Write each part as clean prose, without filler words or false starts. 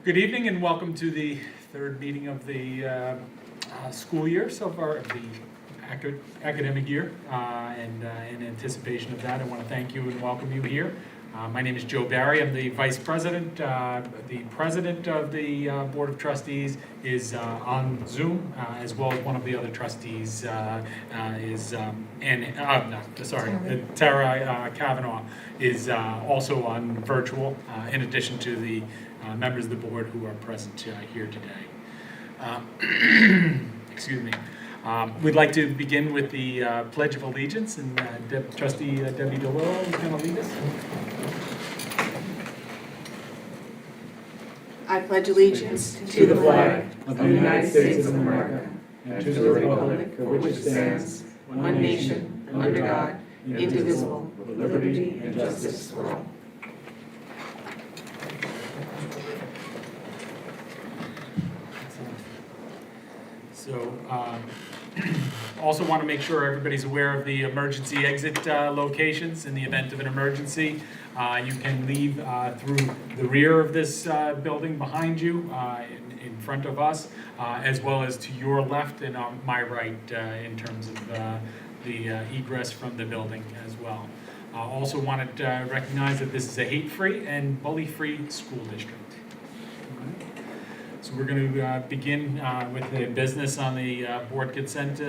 Good evening and welcome to the third meeting of the school year so far, of the academic year. And in anticipation of that, I want to thank you and welcome you here. My name is Joe Barry. I'm the Vice President. The President of the Board of Trustees is on Zoom, as well as one of the other trustees Tara Kavanaugh is also on virtual, in addition to the members of the board who are present here today. Excuse me. We'd like to begin with the Pledge of Allegiance, and Trustee Debbie DeLillo is going to lead us. I pledge allegiance to the flag of the United States of America and to the republic for which it stands, one nation, under God, indivisible, with liberty and justice for all. So, also want to make sure everybody's aware of the emergency exit locations in the event of an emergency. You can leave through the rear of this building behind you, in front of us, as well as to your left and on my right in terms of the egress from the building as well. Also wanted to recognize that this is a hate-free and bully-free school district. So we're going to begin with the business on the board consent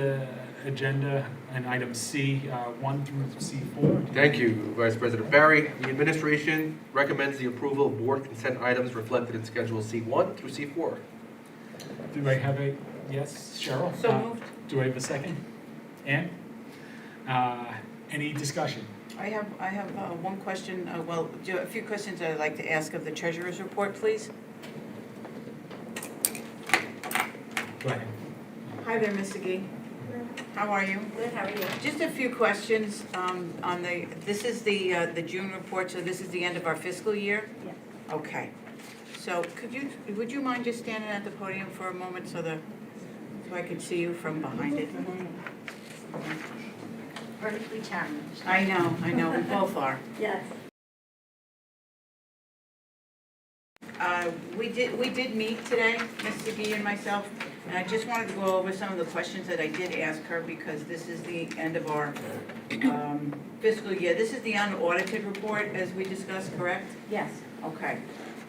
agenda and item C1 through C4. Thank you, Vice President Barry. The administration recommends the approval of board consent items reflected in Schedule C1 through C4. Do I have a yes, Cheryl? So moved. Do I have a second? Ann? Any discussion? I have one question, a few questions I'd like to ask of the treasurer's report, please. Go ahead. Hi there, Ms. McGee. How are you? Good, how are you? Just a few questions on this is the June report, so this is the end of our fiscal year? Yes. Okay. So would you mind just standing at the podium for a moment so I could see you from behind it? Vertically challenged. I know, we both are. Yes. We did meet today, Ms. McGee and myself, and I just wanted to go over some of the questions that I did ask her because this is the end of our fiscal year. This is the unaudited report as we discussed, correct? Yes. Okay.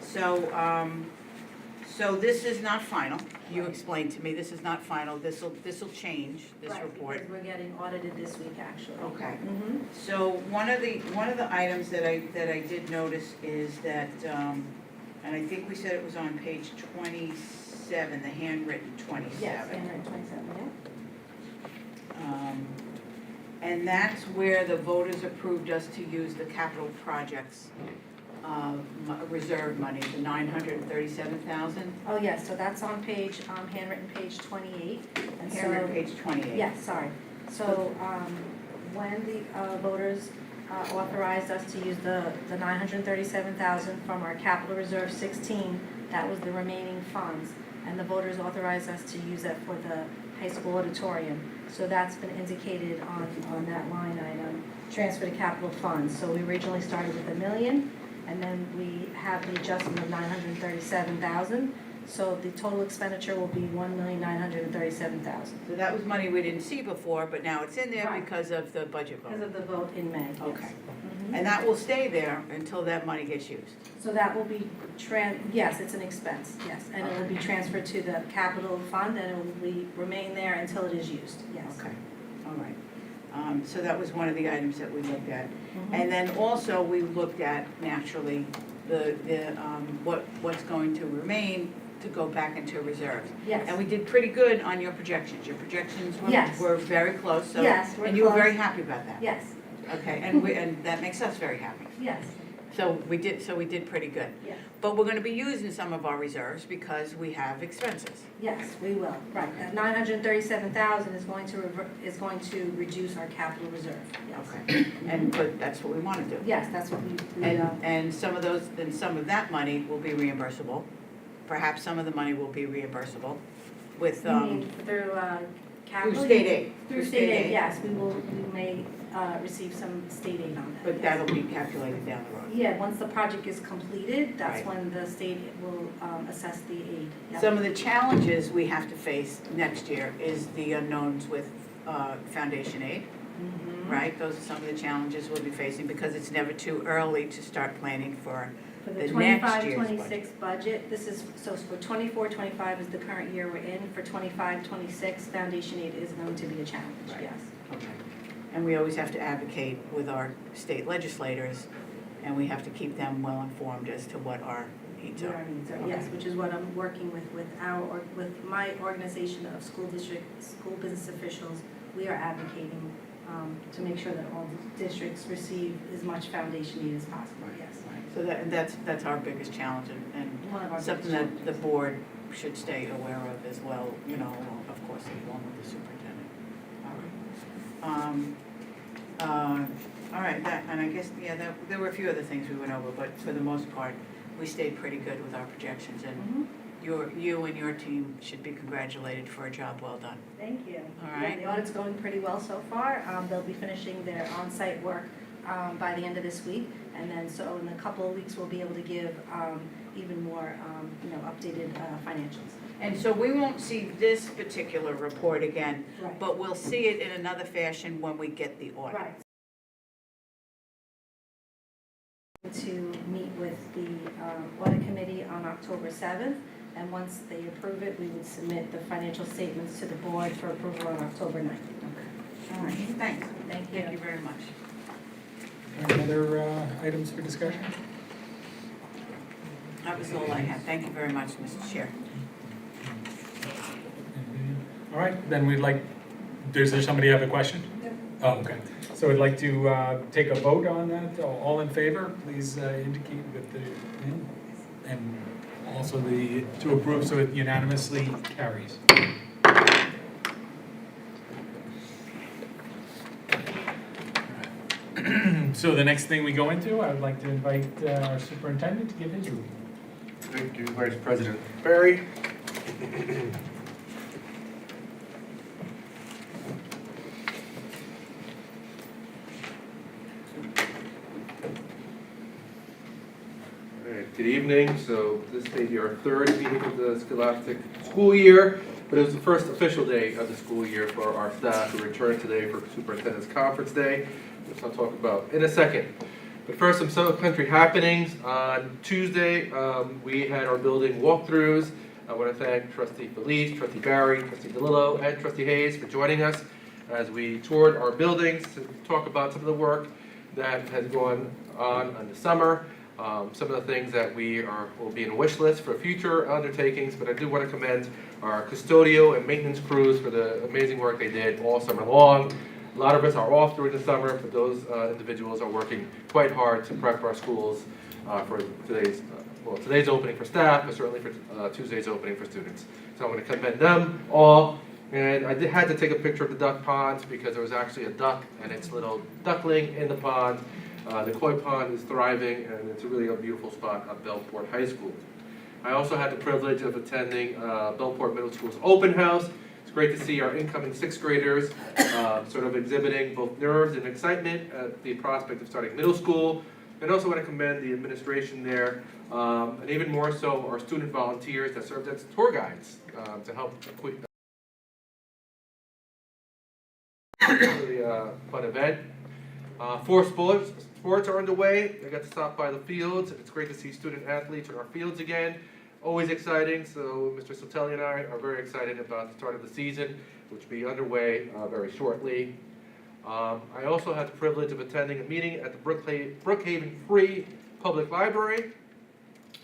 So this is not final. You explained to me this is not final. This'll change, this Right, report. because we're getting audited this week, actually. Okay. Mm-hmm. So one of the items that I did notice is that, and I think we said it was on page 27, the handwritten 27. Yes, handwritten 27, yeah. And that's where the voters approved us to use the capital projects reserve money, the $937,000. Oh, yes, so that's on page, handwritten page 28. And Handwritten so, page 28. yes, sorry. So, when the voters authorized us to use the $937,000 from our capital reserve 16, that was the remaining funds. And the voters authorized us to use that for the high school auditorium. So that's been indicated on that line item, transfer to capital funds. So we originally started with $1 million, and then we have the adjustment of $937,000. So the total expenditure will be $1,937,000. So that was money we didn't see before, but now it's in there Right. because of the budget Because vote. of the vote in May. yes. Okay. Mhm. And that will stay there until that money gets used. So that will be, yes, it's an expense, yes. And it will be transferred to the capital fund, and it will remain there until it is used, yes. Okay, all right. So that was one of the items that we looked at. Mhm. And then also, we looked at, naturally, what's going to remain to go back into reserves. Yes. And we did pretty good on your projections. Your projections Yes. were very close, so. Yes, we're And you were very close. happy about that. Yes, Okay, and that makes us very happy. yes, So we did pretty good. yes, But we're gonna be using some of our reserves because we have expenses. yes, we will, right. That $937,000 is going to reduce our capital reserve, yes. Okay, but that's what we wanna do. Yes, that's what we And some of that money will be reimbursable. Perhaps some of the money will be reimbursable with, you mean through capital? state aid. Through state aid, yes, we may receive some state aid on that. But yes. that'll be calculated down the road. Yeah, once the project is completed, that's Right. when the state will assess the aid. Yep. Some of the challenges we have to face next year is the unknowns with foundation aid, Mhm. right? Those are some of the challenges we'll be facing because it's never too early to start planning for For the the next year's 25-26 budget, this is, so for 24-25 is the current year we're in. For 25-26, foundation aid is going to be a challenge, Right. yes. Okay. And we always have to advocate with our state legislators, and we have to keep them well informed as to what our needs What are. our needs are, Okay. yes, which is what I'm working with my organization of school business officials. We are advocating to make sure that all districts receive as much foundation aid as possible, yes. So that's our biggest challenge and One of our something biggest that the board should stay aware of as well, you know, of course, along with the superintendent. All right, and I guess, yeah, there were a few other things we went over, but for the most part, we stayed pretty good with our projections, and Mhm. you and your team should be congratulated for a job well done. Thank you. All Yeah, right. the audit's going pretty well so far. They'll be finishing their on-site work by the end of this week. And then, so in a couple of weeks, we'll be able to give even more, updated financials. And so we won't see this particular report again, Right. but we'll see it in another fashion when we get the audit. Right. To meet with the audit committee on October 7th. And once they approve it, we would submit the financial statements to the board for approval on October 9th. All right, thanks. Thank you. Thank you very much. Any other items for discussion? That was all I had. Thank you very much, Mr. Chair. All right, then we'd like, does there somebody have a question? Oh, okay. So we'd like to take a vote on that. All in favor, please indicate with the, and also the, to approve, so it unanimously carries. So the next thing we go into, I would like to invite our superintendent to give his report. Thank you, Vice President Barry. All right, good evening. So this may be our third meeting of the Scholastic school year, but it was the first official day of the school year for our staff who returned today for Superintendent's Conference Day, which I'll talk about in a second. But first, some Southern Country happenings. On Tuesday, we had our building walkthroughs. I want to thank Trustee Felice, Trustee Barry, Trustee DeLillo, and Trustee Hayes for joining us as we toured our buildings to talk about some of the work that has gone on in the summer, some of the things that will be in a wish list for future undertakings. But I do want to commend our custodial and maintenance crews for the amazing work they did all summer long. A lot of us are off during the summer, but those individuals are working quite hard to prep our schools for today's opening for staff, but certainly for Tuesday's opening for students. So I want to commend them all. And I had to take a picture of the duck ponds because there was actually a duck and its little duckling in the pond. The koi pond is thriving, and it's really a beautiful spot at Bellport High School. I also had the privilege of attending Bellport Middle School's open house. It's great to see our incoming sixth graders sort of exhibiting both nerves and excitement at the prospect of starting middle school. And also want to commend the administration there, and even more so our student volunteers that served as tour guides to help really fun event. 4 sports are underway. I got to stop by the fields. It's great to see student athletes in our fields again. Always exciting. So Mr. Sotelli and I are very excited about the start of the season, which will be underway very shortly. I also had the privilege of attending a meeting at the Brookhaven Free Public Library.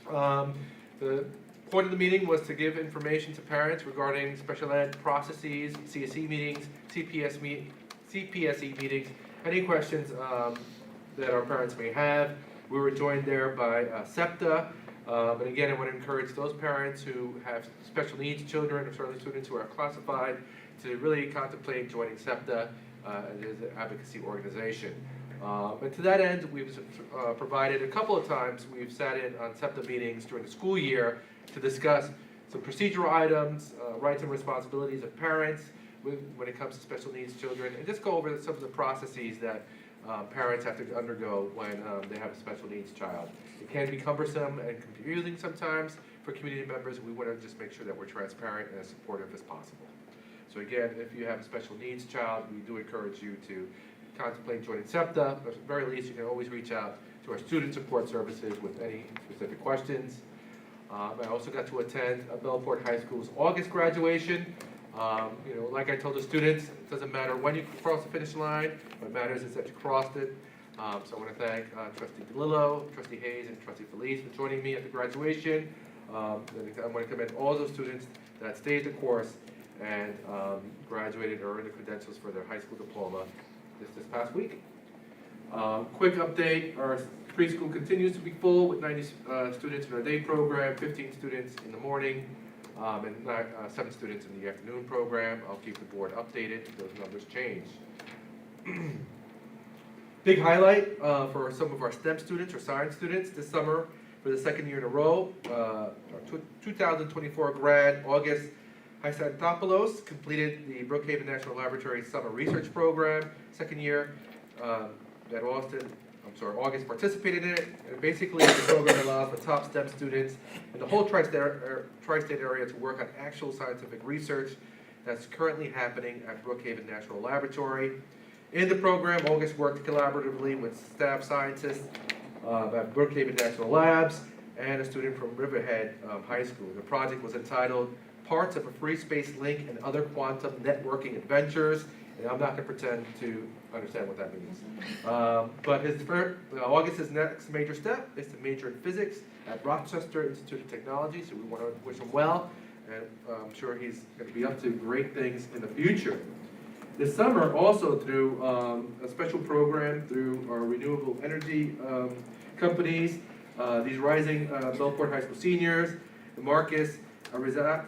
The point of the meeting was to give information to parents regarding special ed processes, CSE meetings, CPSE meetings, any questions that our parents may have. We were joined there by SEPTA. And again, I want to encourage those parents who have special needs children, or certainly students who are classified, to really contemplate joining SEPTA. It is an advocacy organization. And to that end, we've provided a couple of times, we've sat in on SEPTA meetings during the school year to discuss some procedural items, rights and responsibilities of parents. when it comes to special needs children, and just go over some of the processes that parents have to undergo when they have a special needs child. It can be cumbersome and confusing sometimes for community members. We want to just make sure that we're transparent and as supportive as possible. So again, if you have a special needs child, we do encourage you to contemplate joining SEPTA. At the very least, you can always reach out to our student support services with any specific questions. I also got to attend Bellport High School's August graduation. Like I told the students, it doesn't matter when you cross the finish line, what matters is that you crossed it. So I want to thank Trustee DeLillo, Trustee Hayes, and Trustee Felice for joining me at the graduation. I want to commend all those students that stayed the course and graduated or earned the credentials for their high school diploma this past week. Quick update, our preschool continues to be full with 90 students in our day program, 15 students in the morning, and 7 students in the afternoon program. I'll keep the board updated if those numbers change. Big highlight for some of our STEM students or science students this summer for the second year in a row. Our 2024 grad, August Hysantopoulos, completed the Brookhaven National Laboratory Summer Research Program. Second year that August participated in it. And basically, the program allows the top STEM students in the whole tri-state area to work on actual scientific research that's currently happening at Brookhaven National Laboratory. In the program, August worked collaboratively with staff scientists at Brookhaven National Labs and a student from Riverhead High School. The project was entitled Parts of a Free Space Link and Other Quantum Networking Adventures. And I'm not going to pretend to understand what that means. But August's next major step is to major in physics at Rochester Institute of Technology. So we want to wish him well, and I'm sure he's going to be up to great things in the future. This summer, also through a special program through our renewable energy companies, these rising Bellport High School seniors, Marcus Ariaza,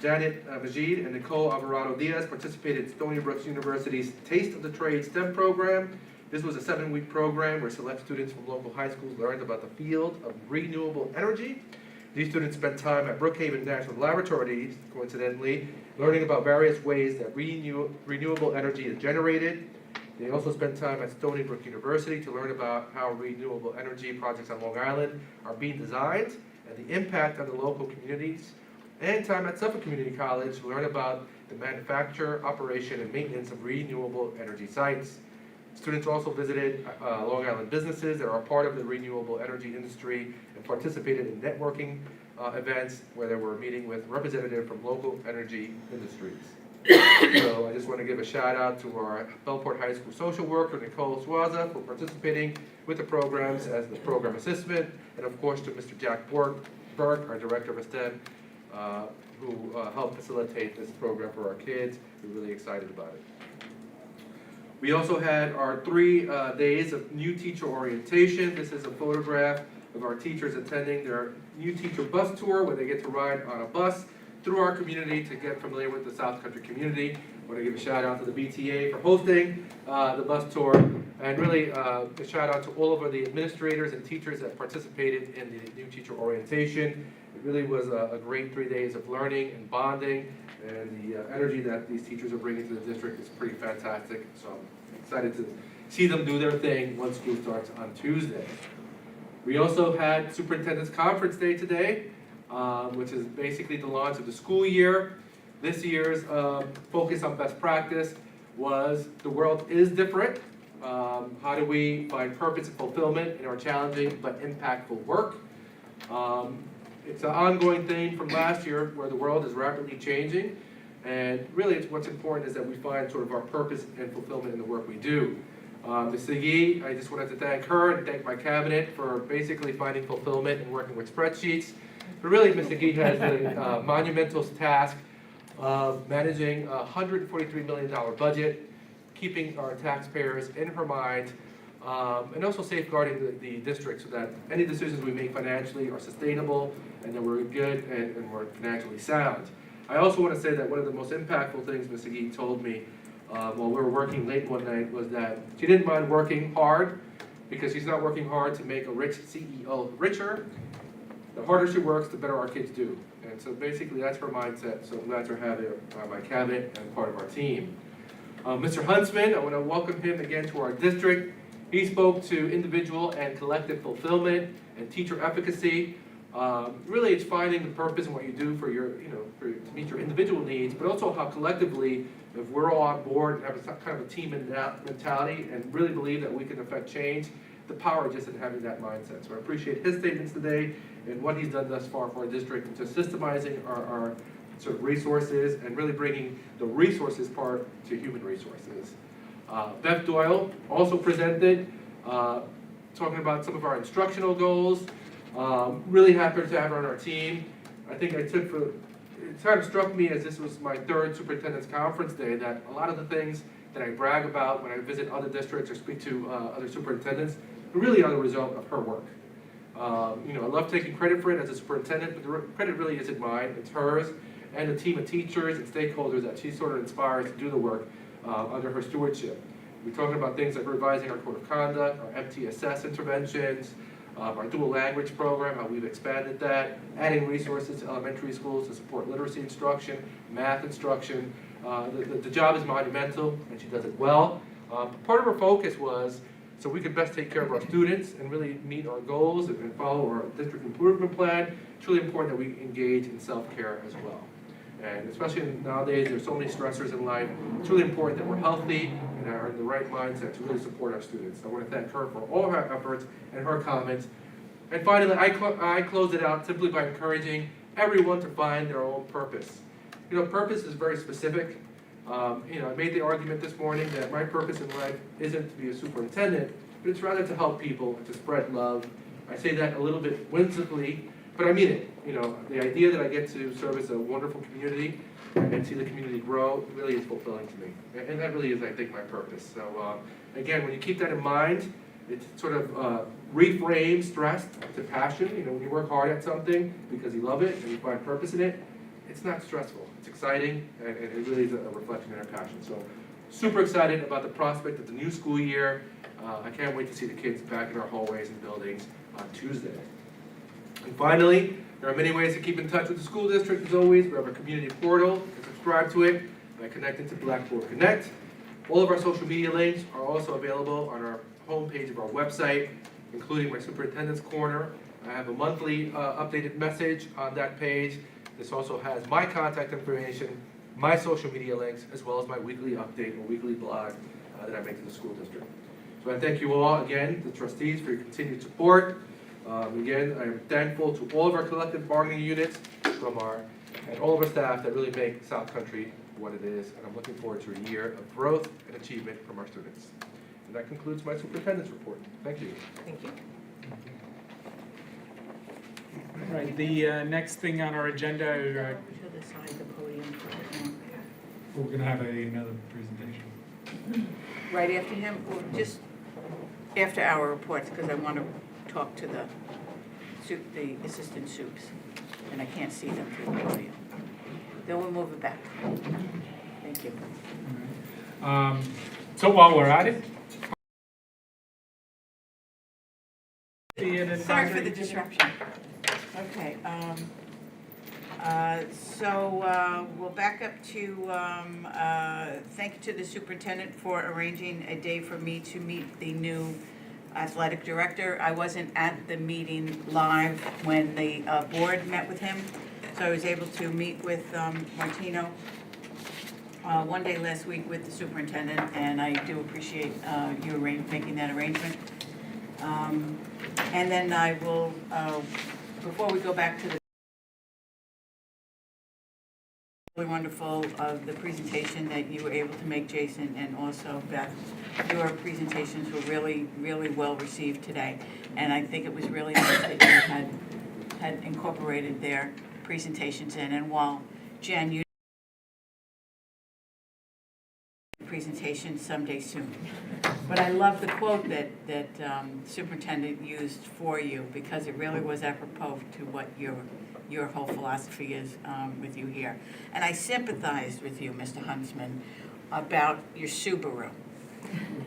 Janet Majid, and Nicole Alvarado Diaz participated in Stony Brook University's Taste of the Trade STEM program. This was a 7-week program where select students from local high schools learned about the field of renewable energy. These students spent time at Brookhaven National Laboratory, coincidentally, learning about various ways that renewable energy is generated. They also spent time at Stony Brook University to learn about how renewable energy projects on Long Island are being designed and the impact on the local communities. And time at Suffolk Community College to learn about the manufacture, operation, and maintenance of renewable energy sites. Students also visited Long Island businesses that are part of the renewable energy industry and participated in networking events where they were meeting with representatives from local energy industries. So I just want to give a shout out to our Bellport High School social worker, Nicole Suaza, for participating with the programs as the program assistant, and of course to Mr. Jack Burke, our director of STEM, who helped facilitate this program for our kids. We're really excited about it. We also had our 3 days of new teacher orientation. This is a photograph of our teachers attending their new teacher bus tour, where they get to ride on a bus through our community to get familiar with the South Country community. I want to give a shout out to the BTA for hosting the bus tour, and really a shout out to all of the administrators and teachers that participated in the new teacher orientation. It really was a great 3 days of learning and bonding, and the energy that these teachers are bringing to the district is pretty fantastic. So I'm excited to see them do their thing once school starts on Tuesday. We also had Superintendent's Conference Day today, which is basically the launch of the school year. This year's focus on best practice was the world is different. How do we find purpose and fulfillment in our challenging but impactful work? It's an ongoing theme from last year where the world is rapidly changing, and really what's important is that we find sort of our purpose and fulfillment in the work we do. Ms. Segui, I just wanted to thank her and thank my cabinet for basically finding fulfillment and working with spreadsheets. But really, Ms. Segui has the monumental task of managing a $143 million budget, keeping our taxpayers in her mind, and also safeguarding the district so that any decisions we make financially are sustainable and that we're good and we're financially sound. I also want to say that one of the most impactful things Ms. Segui told me while we were working late one night was that she didn't mind working hard because she's not working hard to make a rich CEO richer. the harder she works, the better our kids do. And so basically, that's her mindset, so I'm glad to have her on my cabinet and part of our team. Mr. Huntsman, I want to welcome him again to our district. He spoke to individual and collective fulfillment and teacher efficacy. Really, it's finding the purpose in what you do for your, to meet your individual needs, but also how collectively, if we're all on board and have a kind of a team mentality and really believe that we can affect change, the power just in having that mindset. So I appreciate his statements today and what he's done thus far for our district, and just systemizing our sort of resources and really bringing the resources part to human resources. Beth Doyle also presented, talking about some of our instructional goals. Really happy to have her on our team. I think it kind of struck me, as this was my third superintendent's conference day, that a lot of the things that I brag about when I visit other districts or speak to other superintendents really are the result of her work. I love taking credit for it as a superintendent, but the credit really isn't mine, it's hers, and the team of teachers and stakeholders that she sort of inspires to do the work under her stewardship. We're talking about things like revising our code of conduct, our MTSS interventions, our dual language program, how we've expanded that, adding resources to elementary schools to support literacy instruction, math instruction. The job is monumental, and she does it well. Part of her focus was so we could best take care of our students and really meet our goals and follow our district improvement plan. It's really important that we engage in self-care as well. And especially nowadays, there's so many stressors in life. It's really important that we're healthy and are in the right mindset to really support our students. I want to thank her for all her efforts and her comments. And finally, I close it out simply by encouraging everyone to find their own purpose. Purpose is very specific. I made the argument this morning that my purpose in life isn't to be a superintendent, but it's rather to help people and to spread love. I say that a little bit whimsically, but I mean it. The idea that I get to service a wonderful community and see the community grow really is fulfilling to me. And that really is, I think, my purpose. So again, when you keep that in mind, it sort of reframes stress to passion. When you work hard at something because you love it and you find purpose in it, it's not stressful. It's exciting, and it really is a reflection of our passion. So super excited about the prospect of the new school year. I can't wait to see the kids back in our hallways and buildings on Tuesday. And finally, there are many ways to keep in touch with the school district. As always, we have a community portal. You can subscribe to it by connecting to Blackboard Connect. All of our social media links are also available on our homepage of our website, including my Superintendent's Corner. I have a monthly updated message on that page. This also has my contact information, my social media links, as well as my weekly update or weekly blog that I make to the school district. So I thank you all again, the trustees, for your continued support. Again, I am thankful to all of our collective bargaining units and all of our staff that really make South Country what it is, and I'm looking forward to a year of growth and achievement from our students. And that concludes my superintendent's report. Thank you. Thank you. All right, the next thing on our agenda, To the side of the podium for him. we're going to have another presentation. Right after him, or just after our reports, because I want to talk to the assistant soups, and I can't see them through the podium. Then we'll move it back. Thank you. So while we're at it. Sorry for the disruption. Okay, so we'll back up to, thank you to the superintendent for arranging a day for me to meet the new athletic director. I wasn't at the meeting live when the board met with him, so I was able to meet with Martino one day last week with the superintendent, and I do appreciate you making that arrangement. And then I will, before we go back to the really wonderful the presentation that you were able to make, Jason, and also Beth. Your presentations were really, really well received today, and I think it was really nice that you had incorporated their presentations in. And while Jen, you presentation someday soon. But I love the quote that superintendent used for you, because it really was apropos to what your whole philosophy is with you here. And I sympathized with you, Mr. Huntsman, about your Subaru,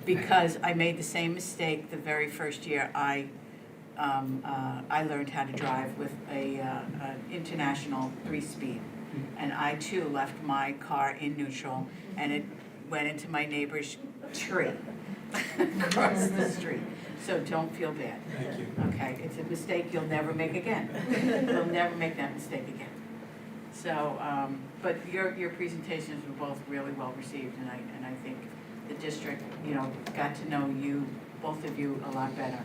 because I made the same mistake the very first year I I learned how to drive with an international 3-speed. And I too left my car in neutral, and it went into my neighbor's tree across the street. So don't feel bad. Thank you. Okay, it's a mistake you'll never make again. You'll never make that mistake again. So, but your presentations were both really well received, and I think the district, got to know you, both of you, a lot better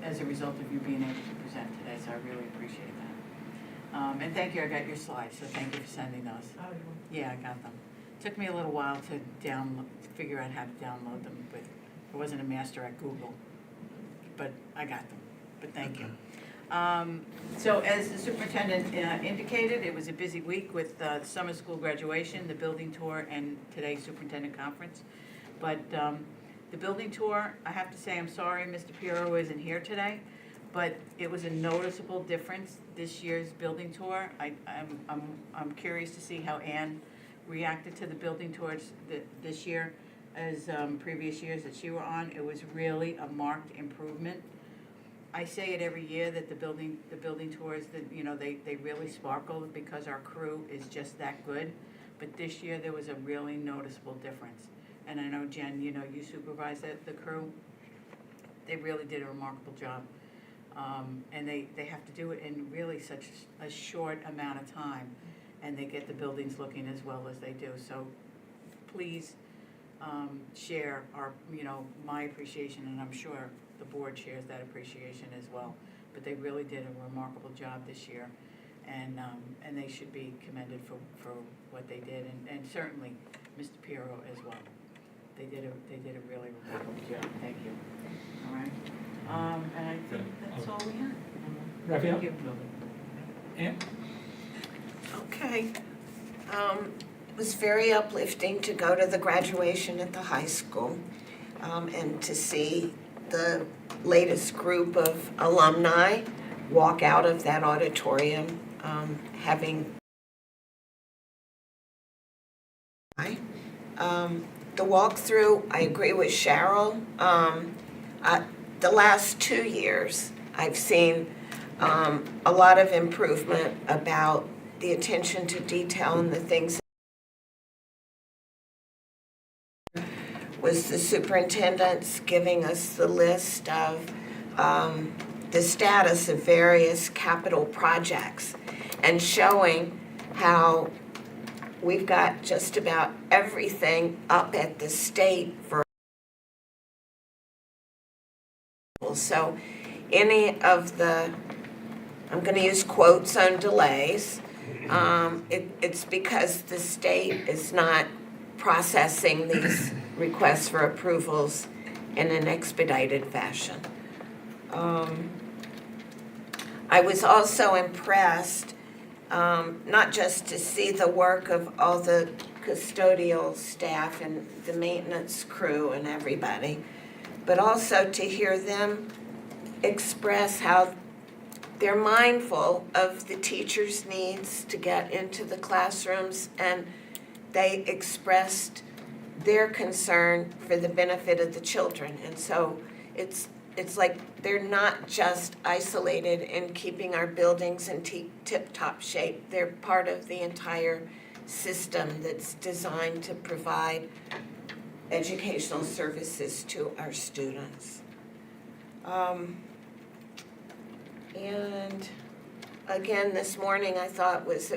as a result of you being able to present today. So I really appreciate that. And thank you. I got your slides, so thank you for sending those. Yeah, I got them. Took me a little while to figure out how to download them, but I wasn't a master at Google. But I got them. But thank you. So as the superintendent indicated, it was a busy week with summer school graduation, the building tour, and today's superintendent conference. But the building tour, I have to say, I'm sorry Mr. Piero isn't here today, but it was a noticeable difference this year's building tour. I'm curious to see how Anne reacted to the building tours this year as previous years that you were on. It was really a marked improvement. I say it every year that the building tours, that they really sparkle because our crew is just that good. But this year there was a really noticeable difference. And I know, Jen, you supervise the crew. They really did a remarkable job. And they have to do it in really such a short amount of time. And they get the buildings looking as well as they do. So please share my appreciation, and I'm sure the board shares that appreciation as well. But they really did a remarkable job this year, and they should be commended for what they did, and certainly Mr. Piero as well. They did a really remarkable job. Thank you. All right. And I think that's all we have. Raphael? Thank you. Ann? Okay. It was very uplifting to go to the graduation at the high school and to see the latest group of alumni walk out of that auditorium having the walkthrough. I agree with Cheryl. The last 2 years, I've seen a lot of improvement about the attention to detail and the things. Was the superintendent's giving us the list of the status of various capital projects and showing how we've got just about everything up at the state for. So any of the, I'm going to use quotes on delays, it's because the state is not processing these requests for approvals in an expedited fashion. I was also impressed, not just to see the work of all the custodial staff and the maintenance crew and everybody, but also to hear them express how they're mindful of the teachers' needs to get into the classrooms, and they expressed their concern for the benefit of the children. And so it's like they're not just isolated in keeping our buildings in tip-top shape. They're part of the entire system that's designed to provide educational services to our students. And again, this morning I thought it was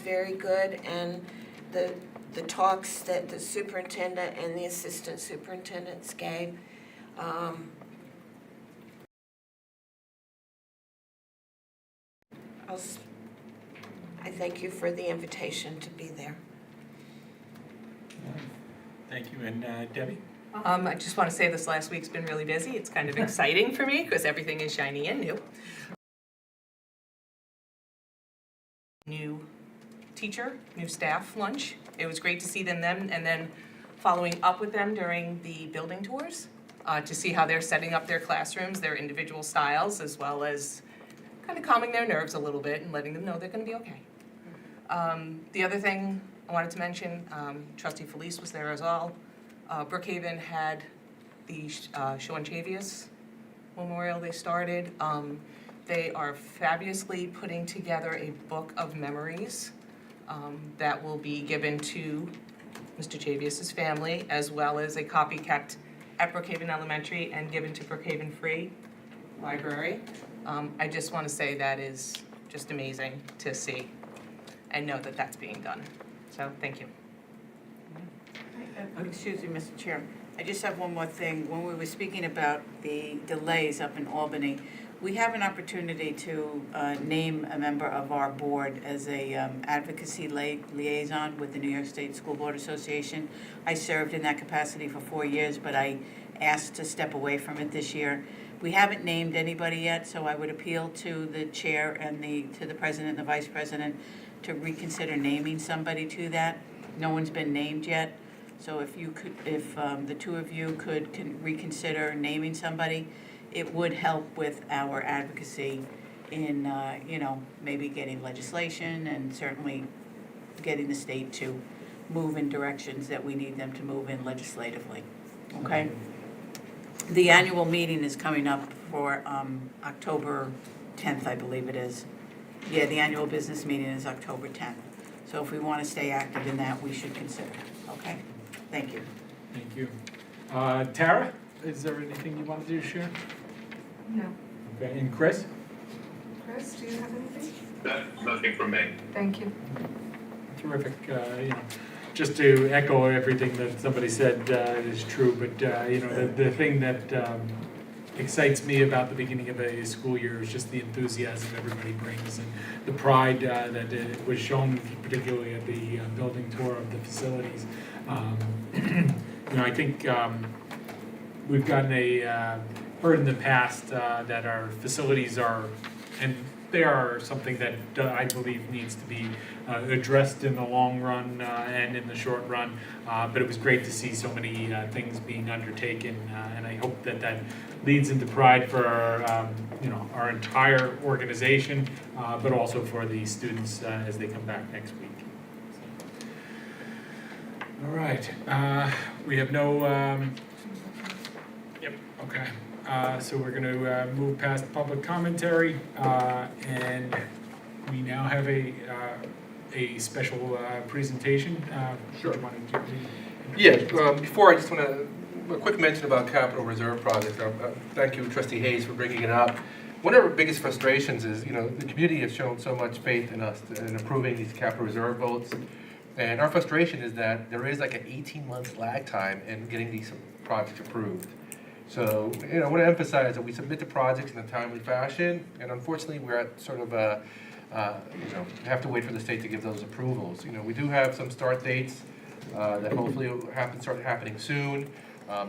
very good, and the talks that the superintendent and the assistant superintendents gave. I thank you for the invitation to be there. Thank you. And Debbie? I just want to say this last week's been really busy. It's kind of exciting for me because everything is shiny and new. New teacher, new staff lunch. It was great to see them then, and then following up with them during the building tours to see how they're setting up their classrooms, their individual styles, as well as kind of calming their nerves a little bit and letting them know they're going to be okay. The other thing I wanted to mention, Trustee Felice was there as well. Brookhaven had the Sean Chavius Memorial they started. They are fabulously putting together a book of memories that will be given to Mr. Chavius's family, as well as a copy kept at Brookhaven Elementary and given to Brookhaven Free Library. I just want to say that is just amazing to see and know that that's being done. So, thank you. Excuse me, Mr. Chair. I just have one more thing. When we were speaking about the delays up in Albany, we have an opportunity to name a member of our board as a advocacy liaison with the New York State School Board Association. I served in that capacity for 4 years, but I asked to step away from it this year. We haven't named anybody yet, so I would appeal to the chair and to the president and the vice president to reconsider naming somebody to that. No one's been named yet. So if the two of you could reconsider naming somebody, it would help with our advocacy in, maybe getting legislation and certainly getting the state to move in directions that we need them to move in legislatively, okay? The annual meeting is coming up for October 10th, I believe it is. Yeah, the annual business meeting is October 10th. So if we want to stay active in that, we should consider, okay? Thank you. Thank you. Tara, is there anything you wanted to share? No. Okay, and Chris? Chris, do you have anything? Nothing from me. Thank you. Terrific. Just to echo everything that somebody said is true, but the thing that excites me about the beginning of a school year is just the enthusiasm everybody brings and the pride that was shown, particularly at the building tour of the facilities. I think we've gotten heard in the past that our facilities are, and they are something that I believe needs to be addressed in the long run and in the short run. But it was great to see so many things being undertaken, and I hope that leads into pride for our entire organization, but also for the students as they come back next week. All right, we have no. Yep. Okay. So we're going to move past public commentary, and we now have a special presentation. Sure. Which one did you read? Yeah, before I just want to, a quick mention about capital reserve projects. Thank you, Trustee Hayes, for bringing it up. One of our biggest frustrations is, the community has shown so much faith in us in approving these capital reserve votes. And our frustration is that there is like an 18-month lag time in getting these projects approved. So, I want to emphasize that we submit the projects in a timely fashion, and unfortunately, we're at sort of we have to wait for the state to give those approvals. We do have some start dates that hopefully will start happening soon.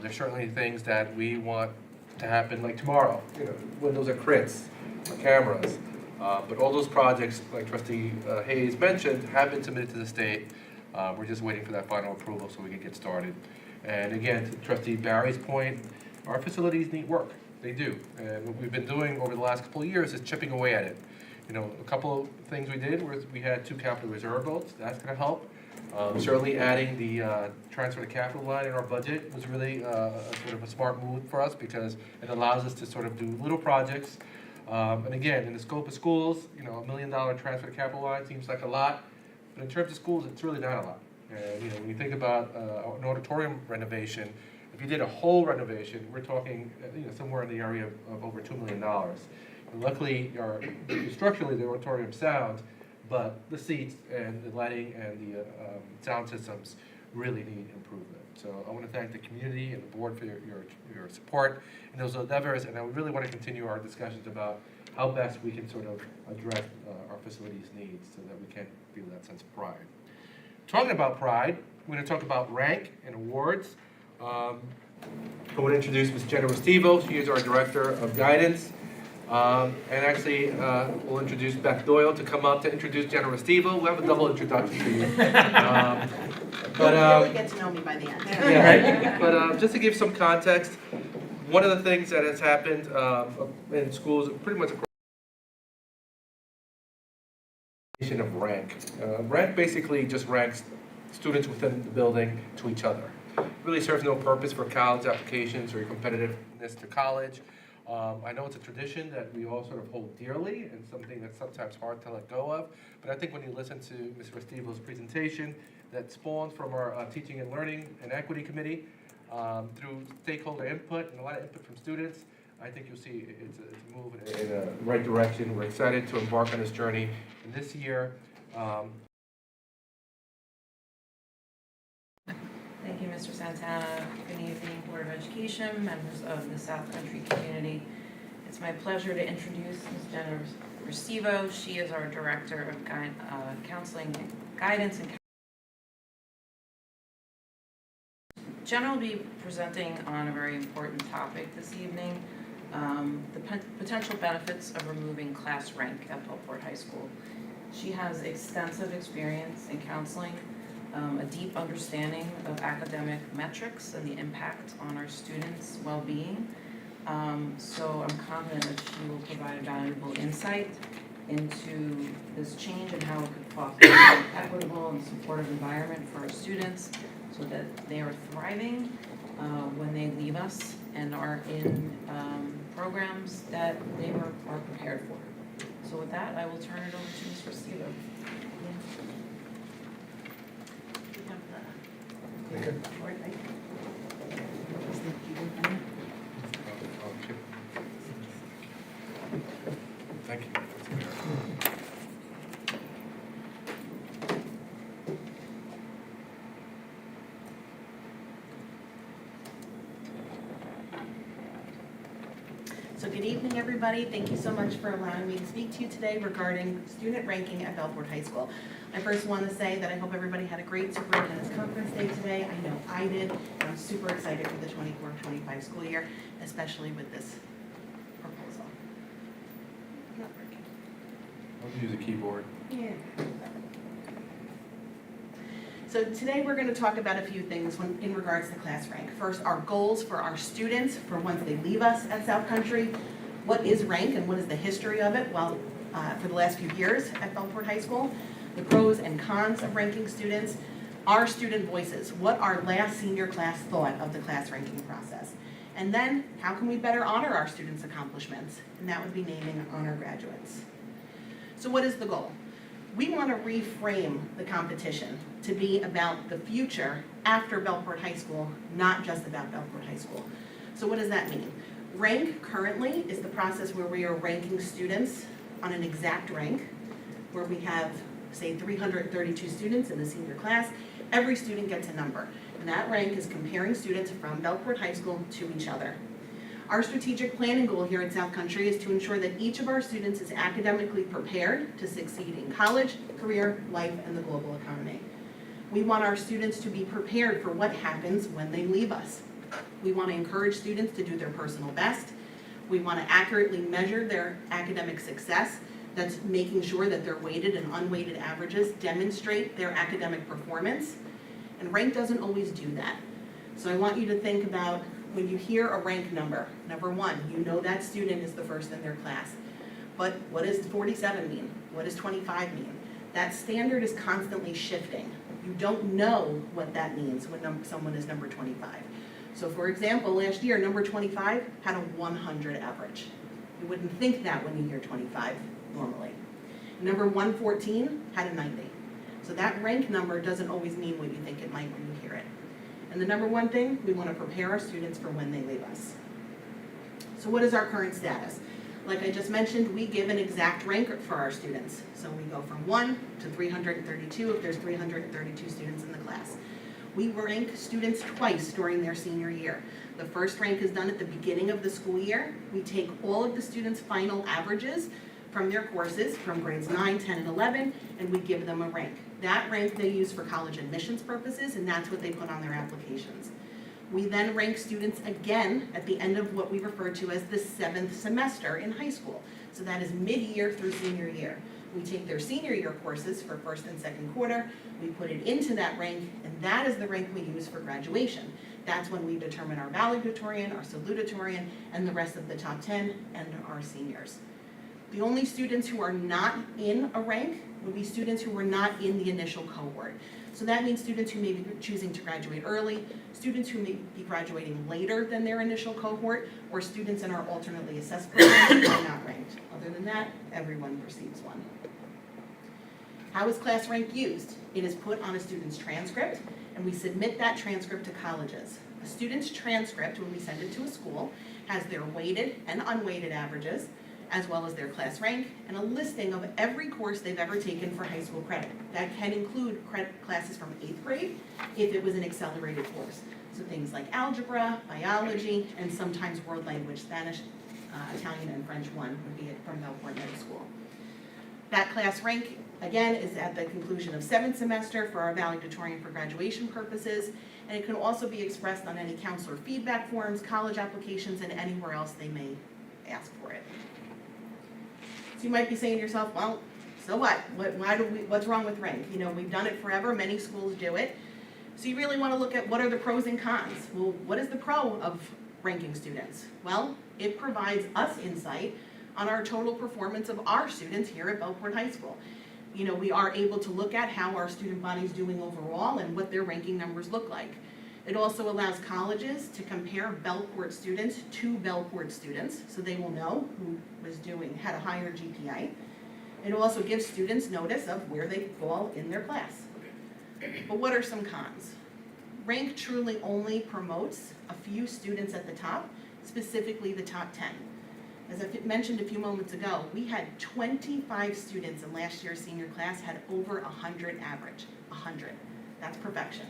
There's certainly things that we want to happen like tomorrow, when those are crits, or cameras. But all those projects, like Trustee Hayes mentioned, have been submitted to the state. We're just waiting for that final approval so we can get started. And again, to Trustee Barry's point, our facilities need work. They do. And what we've been doing over the last couple of years is chipping away at it. A couple of things we did was we had 2 capital reserve votes. That's going to help. Certainly adding the transfer to capital line in our budget was really sort of a smart move for us because it allows us to sort of do little projects. And again, in the scope of schools, $1 million transfer to capital line seems like a lot, but in terms of schools, it's really not a lot. And when you think about an auditorium renovation, if you did a whole renovation, we're talking somewhere in the area of over $2 million. And luckily, structurally, the auditorium sound, but the seats and the lighting and the sound systems really need improvement. So I want to thank the community and the board for your support in those endeavors, and I really want to continue our discussions about how best we can sort of address our facilities needs so that we can feel that sense of pride. Talking about pride, we're going to talk about rank and awards. I want to introduce Ms. Jenna Restivo. She is our Director of Guidance. And actually, we'll introduce Beth Doyle to come up to introduce Jenna Restivo. We'll have a double introduction for you. You'll really get to know me by the end. Yeah, but just to give some context, one of the things that has happened in schools, pretty much across of rank. Rank basically just ranks students within the building to each other. It really serves no purpose for college applications or your competitiveness to college. I know it's a tradition that we all sort of hold dearly and something that's sometimes hard to let go of, but I think when you listen to Ms. Restivo's presentation that spawned from our Teaching and Learning and Equity Committee, through stakeholder input and a lot of input from students, I think you'll see it's a move in the right direction. We're excited to embark on this journey. And this year, Thank you, Mr. Santana. Good evening, Board of Education, members of the South Country community. It's my pleasure to introduce Ms. Jenna Restivo. She is our Director of Counseling, Guidance, and Jenna will be presenting on a very important topic this evening, the potential benefits of removing class rank at Belport High School. She has extensive experience in counseling, a deep understanding of academic metrics and the impact on our students' well-being. So I'm confident that she will provide valuable insight into this change and how it could foster an equitable and supportive environment for our students so that they are thriving when they leave us and are in programs that they are prepared for. So with that, I will turn it over to Ms. Restivo. thank you. So good evening, everybody. Thank you so much for allowing me to speak to you today regarding student ranking at Belport High School. I first want to say that I hope everybody had a great Superintendent's Conference Day today. I know I did, and I'm super excited for the 24-25 school year, especially with this proposal. Not working. I'll use a keyboard. Yeah. So today we're going to talk about a few things in regards to class rank. First, our goals for our students for once they leave us at South Country. What is rank and what is the history of it for the last few years at Belport High School? The pros and cons of ranking students. Our student voices. What our last senior class thought of the class ranking process. And then, how can we better honor our students' accomplishments? And that would be naming honor graduates. So what is the goal? We want to reframe the competition to be about the future after Belport High School, not just about Belport High School. So what does that mean? Rank currently is the process where we are ranking students on an exact rank, where we have, say, 332 students in the senior class. Every student gets a number, and that rank is comparing students from Belport High School to each other. Our strategic planning goal here at South Country is to ensure that each of our students is academically prepared to succeed in college, career, life, and the global economy. We want our students to be prepared for what happens when they leave us. We want to encourage students to do their personal best. We want to accurately measure their academic success. That's making sure that their weighted and unweighted averages demonstrate their academic performance. And rank doesn't always do that. So I want you to think about when you hear a rank number, number one, you know that student is the first in their class. But what does 47 mean? What does 25 mean? That standard is constantly shifting. You don't know what that means when someone is number 25. So for example, last year, number 25 had a 100 average. You wouldn't think that when you hear 25 normally. Number 114 had a 90. So that rank number doesn't always mean what you think it might when you hear it. And the number one thing, we want to prepare our students for when they leave us. So what is our current status? Like I just mentioned, we give an exact rank for our students. So we go from 1 to 332 if there's 332 students in the class. We rank students twice during their senior year. The first rank is done at the beginning of the school year. We take all of the students' final averages from their courses from grades 9, 10, and 11, and we give them a rank. That rank they use for college admissions purposes, and that's what they put on their applications. We then rank students again at the end of what we refer to as the 7th semester in high school. So that is mid-year through senior year. We take their senior year courses for first and second quarter, we put it into that rank, and that is the rank we use for graduation. That's when we determine our valedictorian, our salutatorian, and the rest of the top 10 and our seniors. The only students who are not in a rank would be students who were not in the initial cohort. So that means students who may be choosing to graduate early, students who may be graduating later than their initial cohort, or students in our alternately assessed program who are not ranked. Other than that, everyone receives one. How is class rank used? It is put on a student's transcript, and we submit that transcript to colleges. A student's transcript, when we send it to a school, has their weighted and unweighted averages, as well as their class rank, and a listing of every course they've ever taken for high school credit. That can include classes from 8th grade if it was an accelerated course. So things like algebra, biology, and sometimes world language, Spanish, Italian, and French 1 would be from Belport Middle School. That class rank, again, is at the conclusion of 7th semester for our valedictorian for graduation purposes, and it can also be expressed on any counselor feedback forms, college applications, and anywhere else they may ask for it. So you might be saying to yourself, well, so what? What's wrong with rank? You know, we've done it forever, many schools do it. So you really want to look at what are the pros and cons. Well, what is the pro of ranking students? Well, it provides us insight on our total performance of our students here at Belport High School. You know, we are able to look at how our student body is doing overall and what their ranking numbers look like. It also allows colleges to compare Belport students to Belport students, so they will know who had a higher GPA. It also gives students notice of where they fall in their class. But what are some cons? Rank truly only promotes a few students at the top, specifically the top 10. As I mentioned a few moments ago, we had 25 students in last year's senior class had over 100 average, 100. That's perfection.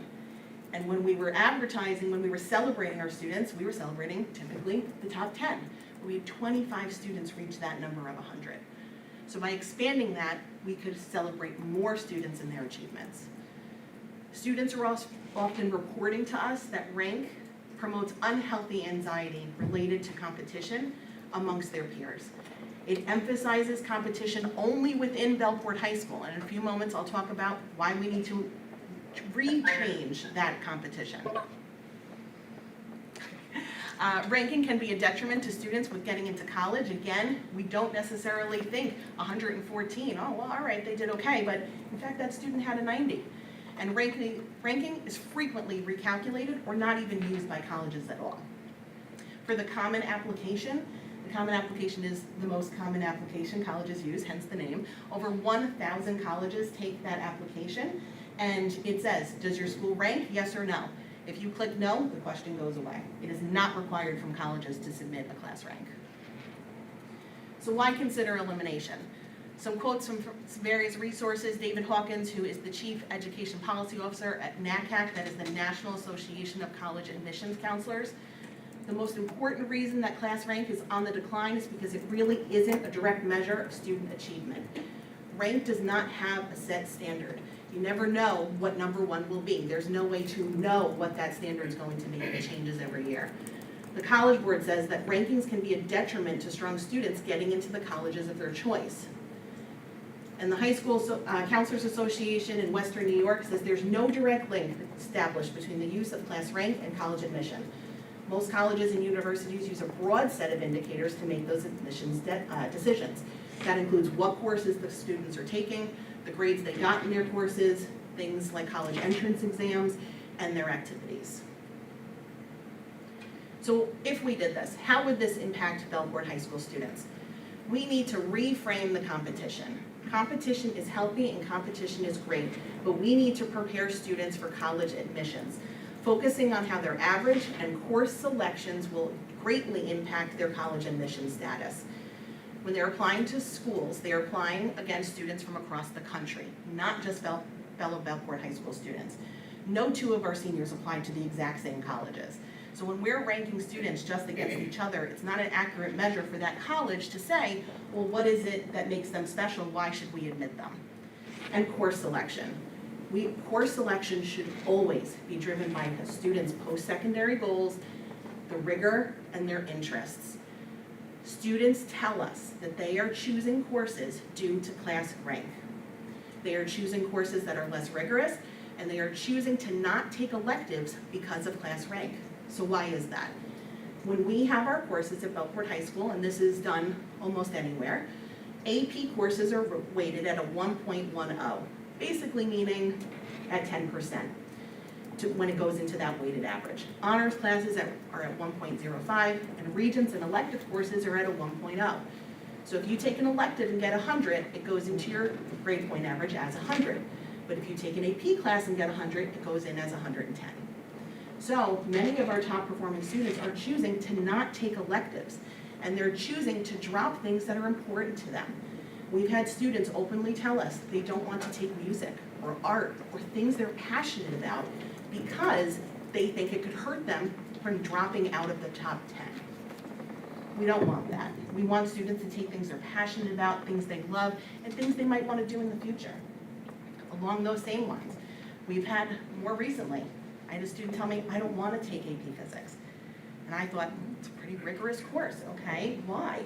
And when we were advertising, when we were celebrating our students, we were celebrating typically the top 10. We had 25 students reach that number of 100. So by expanding that, we could celebrate more students and their achievements. Students are often reporting to us that rank promotes unhealthy anxiety related to competition amongst their peers. It emphasizes competition only within Belport High School, and in a few moments I'll talk about why we need to re-change that competition. Ranking can be a detriment to students with getting into college. Again, we don't necessarily think 114, oh, well, all right, they did okay, but in fact, that student had a 90. And ranking is frequently recalculated or not even used by colleges at all. For the common application is the most common application colleges use, hence the name. Over 1,000 colleges take that application, and it says, does your school rank, yes or no? If you click no, the question goes away. It is not required from colleges to submit a class rank. So why consider elimination? Some quotes from various resources. David Hawkins, who is the Chief Education Policy Officer at NACAC, that is the National Association of College Admissions Counselors. The most important reason that class rank is on the decline is because it really isn't a direct measure of student achievement. Rank does not have a set standard. You never know what number one will be. There's no way to know what that standard is going to be. It changes every year. The College Board says that rankings can be a detriment to strong students getting into the colleges of their choice. And the High School Counselors Association in Western New York says there's no direct link established between the use of class rank and college admission. Most colleges and universities use a broad set of indicators to make those admissions decisions. That includes what courses the students are taking, the grades they got in their courses, things like college entrance exams, and their activities. So if we did this, how would this impact Belport High School students? We need to reframe the competition. Competition is healthy and competition is great, but we need to prepare students for college admissions, focusing on how their average and course selections will greatly impact their college admission status. When they're applying to schools, they're applying against students from across the country, not just fellow Belport High School students. No two of our seniors applied to the exact same colleges. So when we're ranking students just against each other, it's not an accurate measure for that college to say, well, what is it that makes them special? Why should we admit them? And course selection. Course selection should always be driven by a student's post-secondary goals, the rigor, and their interests. Students tell us that they are choosing courses due to class rank. They are choosing courses that are less rigorous, and they are choosing to not take electives because of class rank. So why is that? When we have our courses at Belport High School, and this is done almost anywhere, AP courses are weighted at a 1.10, basically meaning at 10% when it goes into that weighted average. Honors classes are at 1.05, and Regents and elective courses are at a 1.0. So if you take an elective and get 100, it goes into your grade point average as 100. But if you take an AP class and get 100, it goes in as 110. So many of our top performing students are choosing to not take electives, and they're choosing to drop things that are important to them. We've had students openly tell us they don't want to take music or art or things they're passionate about because they think it could hurt them from dropping out of the top 10. We don't want that. We want students to take things they're passionate about, things they love, and things they might want to do in the future. Along those same lines, we've had more recently, I had a student tell me, I don't want to take AP Physics. And I thought, it's a pretty rigorous course, okay, why?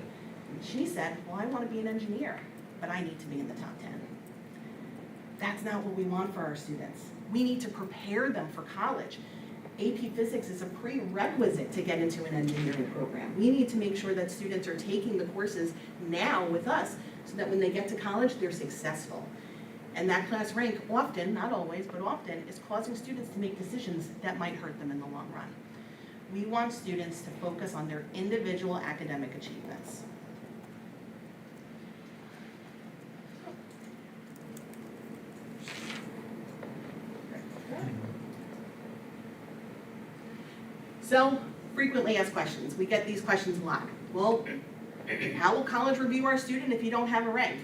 And she said, well, I want to be an engineer, but I need to be in the top 10. That's not what we want for our students. We need to prepare them for college. AP Physics is a prerequisite to get into an engineering program. We need to make sure that students are taking the courses now with us so that when they get to college, they're successful. And that class rank often, not always, but often, is causing students to make decisions that might hurt them in the long run. We want students to focus on their individual academic achievements. So, frequently asked questions. We get these questions a lot. Well, how will college review our student if you don't have a rank?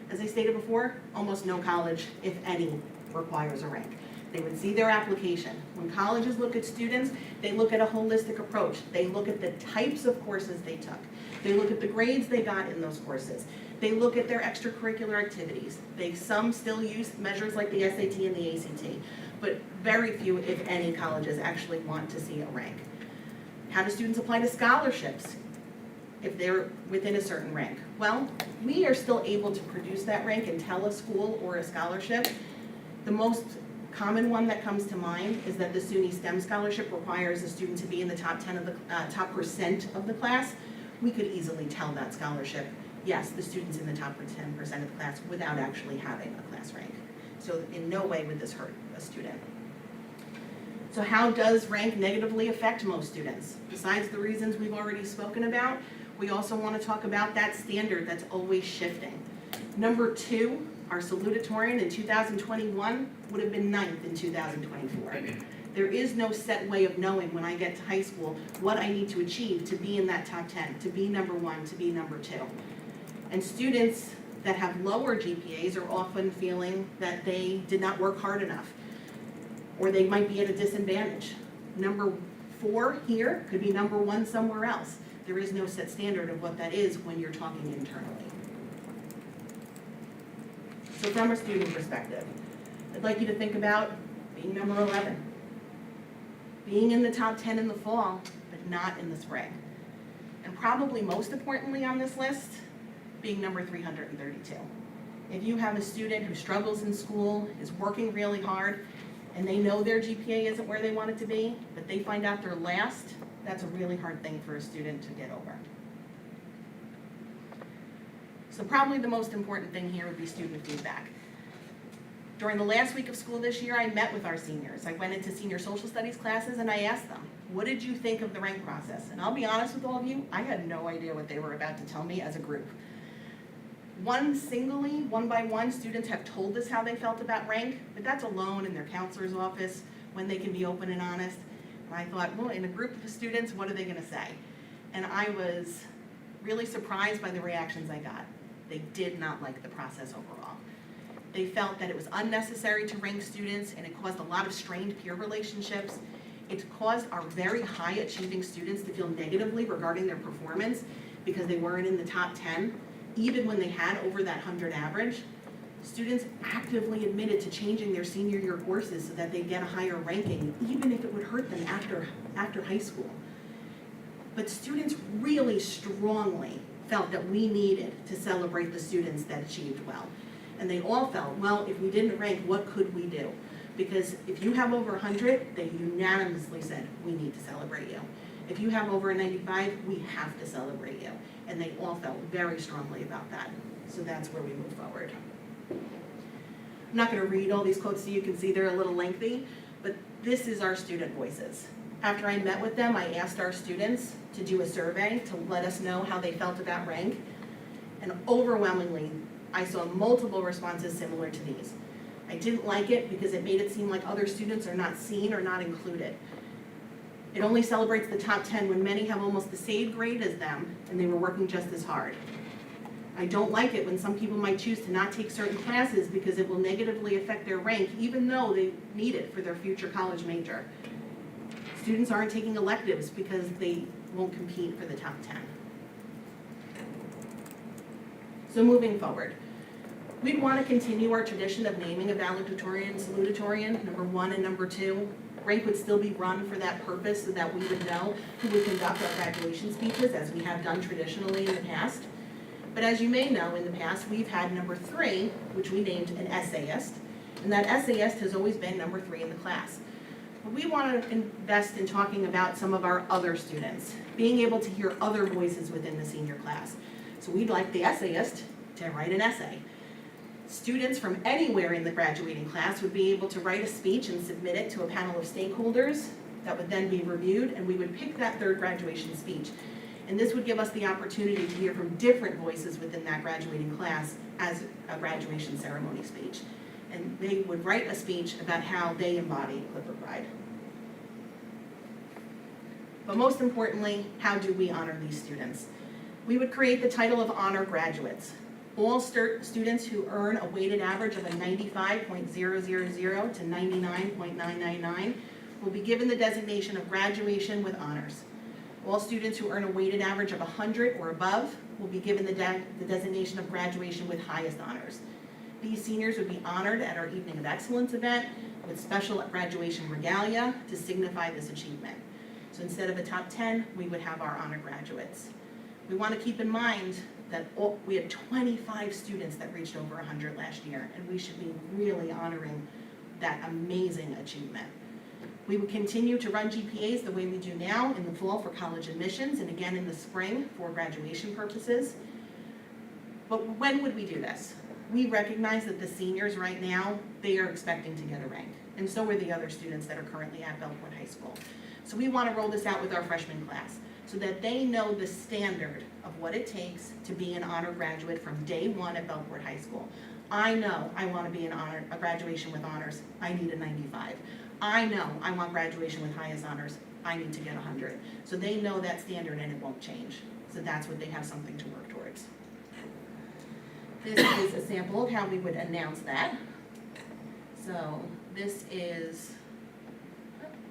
As I stated before, almost no college, if any, requires a rank. They would see their application. When colleges look at students, they look at a holistic approach. They look at the types of courses they took. They look at the grades they got in those courses. They look at their extracurricular activities. Some still use measures like the SAT and the ACT, but very few, if any, colleges actually want to see a rank. How do students apply to scholarships if they're within a certain rank? Well, we are still able to produce that rank and tell a school or a scholarship. The most common one that comes to mind is that the SUNY STEM scholarship requires a student to be in the top 10 of the top percent of the class. We could easily tell that scholarship, yes, the student's in the top 10% of the class without actually having a class rank. So in no way would this hurt a student. So how does rank negatively affect most students? Besides the reasons we've already spoken about, we also want to talk about that standard that's always shifting. Number 2, our salutatorian in 2021 would have been 9th in 2024. There is no set way of knowing when I get to high school what I need to achieve to be in that top 10, to be number 1, to be number 2. And students that have lower GPAs are often feeling that they did not work hard enough, or they might be at a disadvantage. Number 4 here could be number 1 somewhere else. There is no set standard of what that is when you're talking internally. So from a student perspective, I'd like you to think about being number 11, being in the top 10 in the fall, but not in the spring. And probably most importantly on this list, being number 332. If you have a student who struggles in school, is working really hard, and they know their GPA isn't where they want it to be, but they find out they're last, that's a really hard thing for a student to get over. So probably the most important thing here would be student feedback. During the last week of school this year, I met with our seniors. I went into senior social studies classes and I asked them, what did you think of the rank process? And I'll be honest with all of you, I had no idea what they were about to tell me as a group. One by one, students have told us how they felt about rank, but that's alone in their counselor's office when they can be open and honest. And I thought, well, in a group of students, what are they gonna say? And I was really surprised by the reactions I got. They did not like the process overall. They felt that it was unnecessary to rank students and it caused a lot of strained peer relationships. It caused our very high achieving students to feel negatively regarding their performance because they weren't in the top 10, even when they had over that 100 average. Students actively admitted to changing their senior year courses so that they get a higher ranking, even if it would hurt them after high school. But students really strongly felt that we needed to celebrate the students that achieved well. And they all felt, well, if we didn't rank, what could we do? Because if you have over 100, they unanimously said, we need to celebrate you. If you have over a 95, we have to celebrate you. And they all felt very strongly about that. So that's where we move forward. I'm not gonna read all these quotes so you can see they're a little lengthy, but this is our student voices. After I met with them, I asked our students to do a survey to let us know how they felt about rank. And overwhelmingly, I saw multiple responses similar to these. I didn't like it because it made it seem like other students are not seen or not included. It only celebrates the top 10 when many have almost the same grade as them and they were working just as hard. I don't like it when some people might choose to not take certain classes because it will negatively affect their rank even though they need it for their future college major. Students aren't taking electives because they won't compete for the top 10. So moving forward, we'd want to continue our tradition of naming a valedictorian, salutatorian, number 1 and number 2. Rank would still be run for that purpose so that we would know who would conduct our graduation speeches as we have done traditionally in the past. But as you may know, in the past, we've had number 3, which we named an essayist, and that essayist has always been number 3 in the class. But we want to invest in talking about some of our other students, being able to hear other voices within the senior class. So we'd like the essayist to write an essay. Students from anywhere in the graduating class would be able to write a speech and submit it to a panel of stakeholders that would then be reviewed, and we would pick that third graduation speech. And this would give us the opportunity to hear from different voices within that graduating class as a graduation ceremony speech. And they would write a speech about how they embody Clipper Pride. But most importantly, how do we honor these students? We would create the title of Honor Graduates. All students who earn a weighted average of a 95.000 to 99.999 will be given the designation of graduation with honors. All students who earn a weighted average of 100 or above will be given the designation of graduation with highest honors. These seniors would be honored at our Evening of Excellence event with special graduation regalia to signify this achievement. So instead of a top 10, we would have our honor graduates. We want to keep in mind that we had 25 students that reached over 100 last year, and we should be really honoring that amazing achievement. We would continue to run GPAs the way we do now in the fall for college admissions and again in the spring for graduation purposes. But when would we do this? We recognize that the seniors right now, they are expecting to get a rank, and so are the other students that are currently at Belport High School. So we want to roll this out with our freshman class so that they know the standard of what it takes to be an honor graduate from day 1 at Belport High School. I know I want to be a graduation with honors. I need a 95. I know I want graduation with highest honors. I need to get 100. So they know that standard and it won't change. So that's what they have something to work towards. This is a sample of how we would announce that. So this is,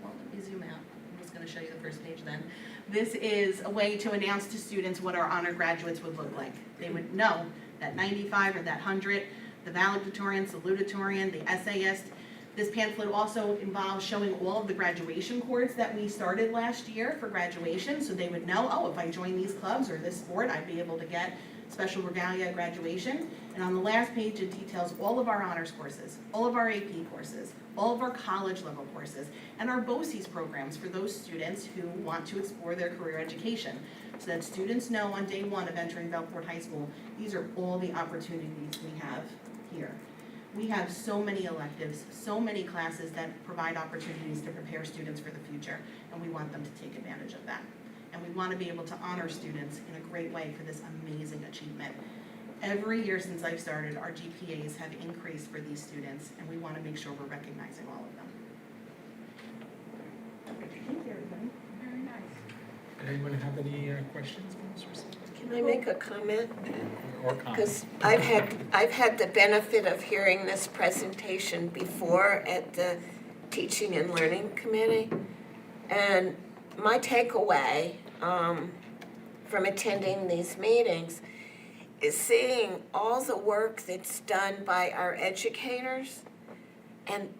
well, let me zoom out. I'm just going to show you the first page then. This is a way to announce to students what our honor graduates would look like. They would know that 95 or that 100, the valedictorian, salutatorian, the essayist. This pamphlet also involves showing all of the graduation cords that we started last year for graduation, so they would know, oh, if I join these clubs or this sport, I'd be able to get special regalia at graduation. And on the last page, it details all of our honors courses, all of our AP courses, all of our college level courses, and our BOCES programs for those students who want to explore their career education. So that students know on day 1 of entering Belport High School, these are all the opportunities we have here. We have so many electives, so many classes that provide opportunities to prepare students for the future, and we want them to take advantage of that. And we want to be able to honor students in a great way for this amazing achievement. Every year since I've started, our GPAs have increased for these students, and we want to make sure we're recognizing all of them. Thank you, everybody. Very nice. Anyone have any questions on this or something? Can I make a comment? Or comment? Because I've had the benefit of hearing this presentation before at the Teaching and Learning Committee. And my takeaway from attending these meetings is seeing all the work that's done by our educators and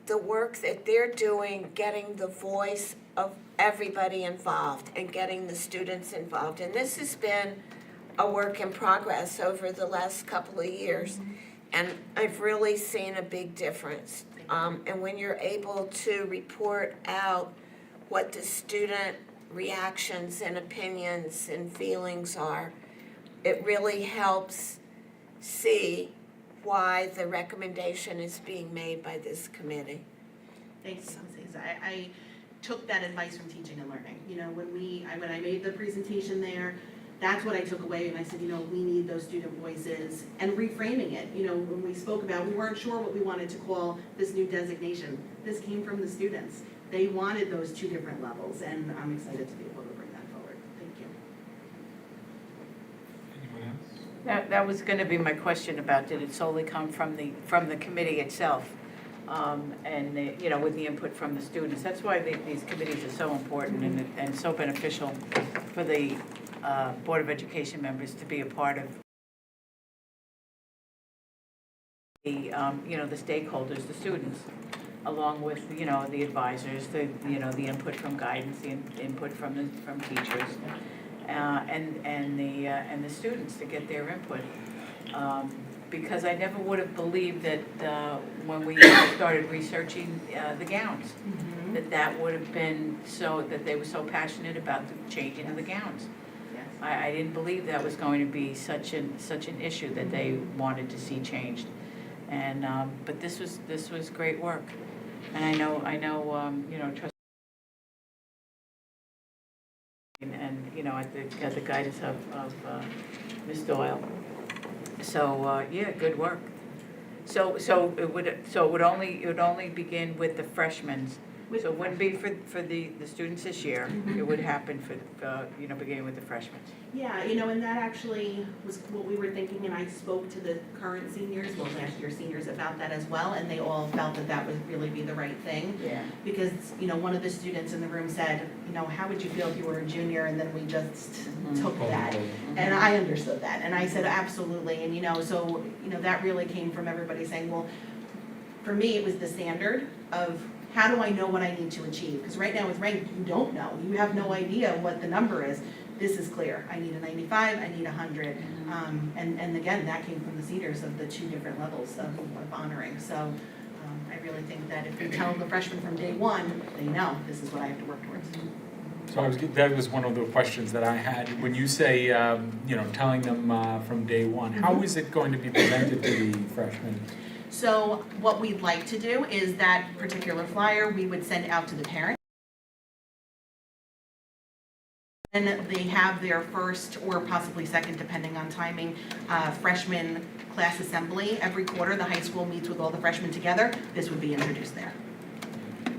the work that they're doing, getting the voice of everybody involved and getting the students involved. And this has been a work in progress over the last couple of years. And I've really seen a big difference. And when you're able to report out what the student reactions and opinions and feelings are, it really helps see why the recommendation is being made by this committee. Thanks, Mrs. I took that advice from teaching and learning. You know, when I made the presentation there, that's what I took away, and I said, you know, we need those student voices, and reframing it. You know, when we spoke about, we weren't sure what we wanted to call this new designation. This came from the students. They wanted those two different levels, and I'm excited to be able to bring that forward. Thank you. Anyone else? That was gonna be my question about, did it solely come from the committee itself? And, you know, with the input from the students. That's why these committees are so important and so beneficial for the Board of Education members to be a part of the, you know, the stakeholders, the students, along with, you know, the advisors, the input from guidance, the input from teachers, and the students to get their input. Because I never would have believed that when we started researching the gowns, that would have been that they were so passionate about the changing of the gowns. Yes. I didn't believe that was going to be such an issue that they wanted to see changed. And, but this was great work. And I know, you know, trust and, you know, at the guidance of Ms. Doyle. So, yeah, good work. So it would only begin with the freshmen. So it wouldn't be for the students this year. It would happen for, you know, beginning with the freshmen. Yeah, you know, and that actually was what we were thinking, and I spoke to the current seniors, well, last year's seniors about that as well, and they all felt that that would really be the right thing. Yeah. Because, you know, one of the students in the room said, you know, how would you feel if you were a junior, and then we just took that. And I understood that, and I said, absolutely, and, you know, so, you know, that really came from everybody saying, well, for me, it was the standard of, how do I know what I need to achieve? Because right now with rank, you don't know. You have no idea what the number is. This is clear. I need a 95, I need 100. And again, that came from the seniors of the two different levels of honoring. So I really think that if we tell the freshmen from day one, they know this is what I have to work towards. So that was one of the questions that I had. When you say, you know, telling them from day one, how is it going to be presented to the freshmen? So what we'd like to do is that particular flyer we would send out to the parents. And they have their first or possibly second, depending on timing, freshman class assembly. Every quarter, the high school meets with all the freshmen together. This would be introduced there,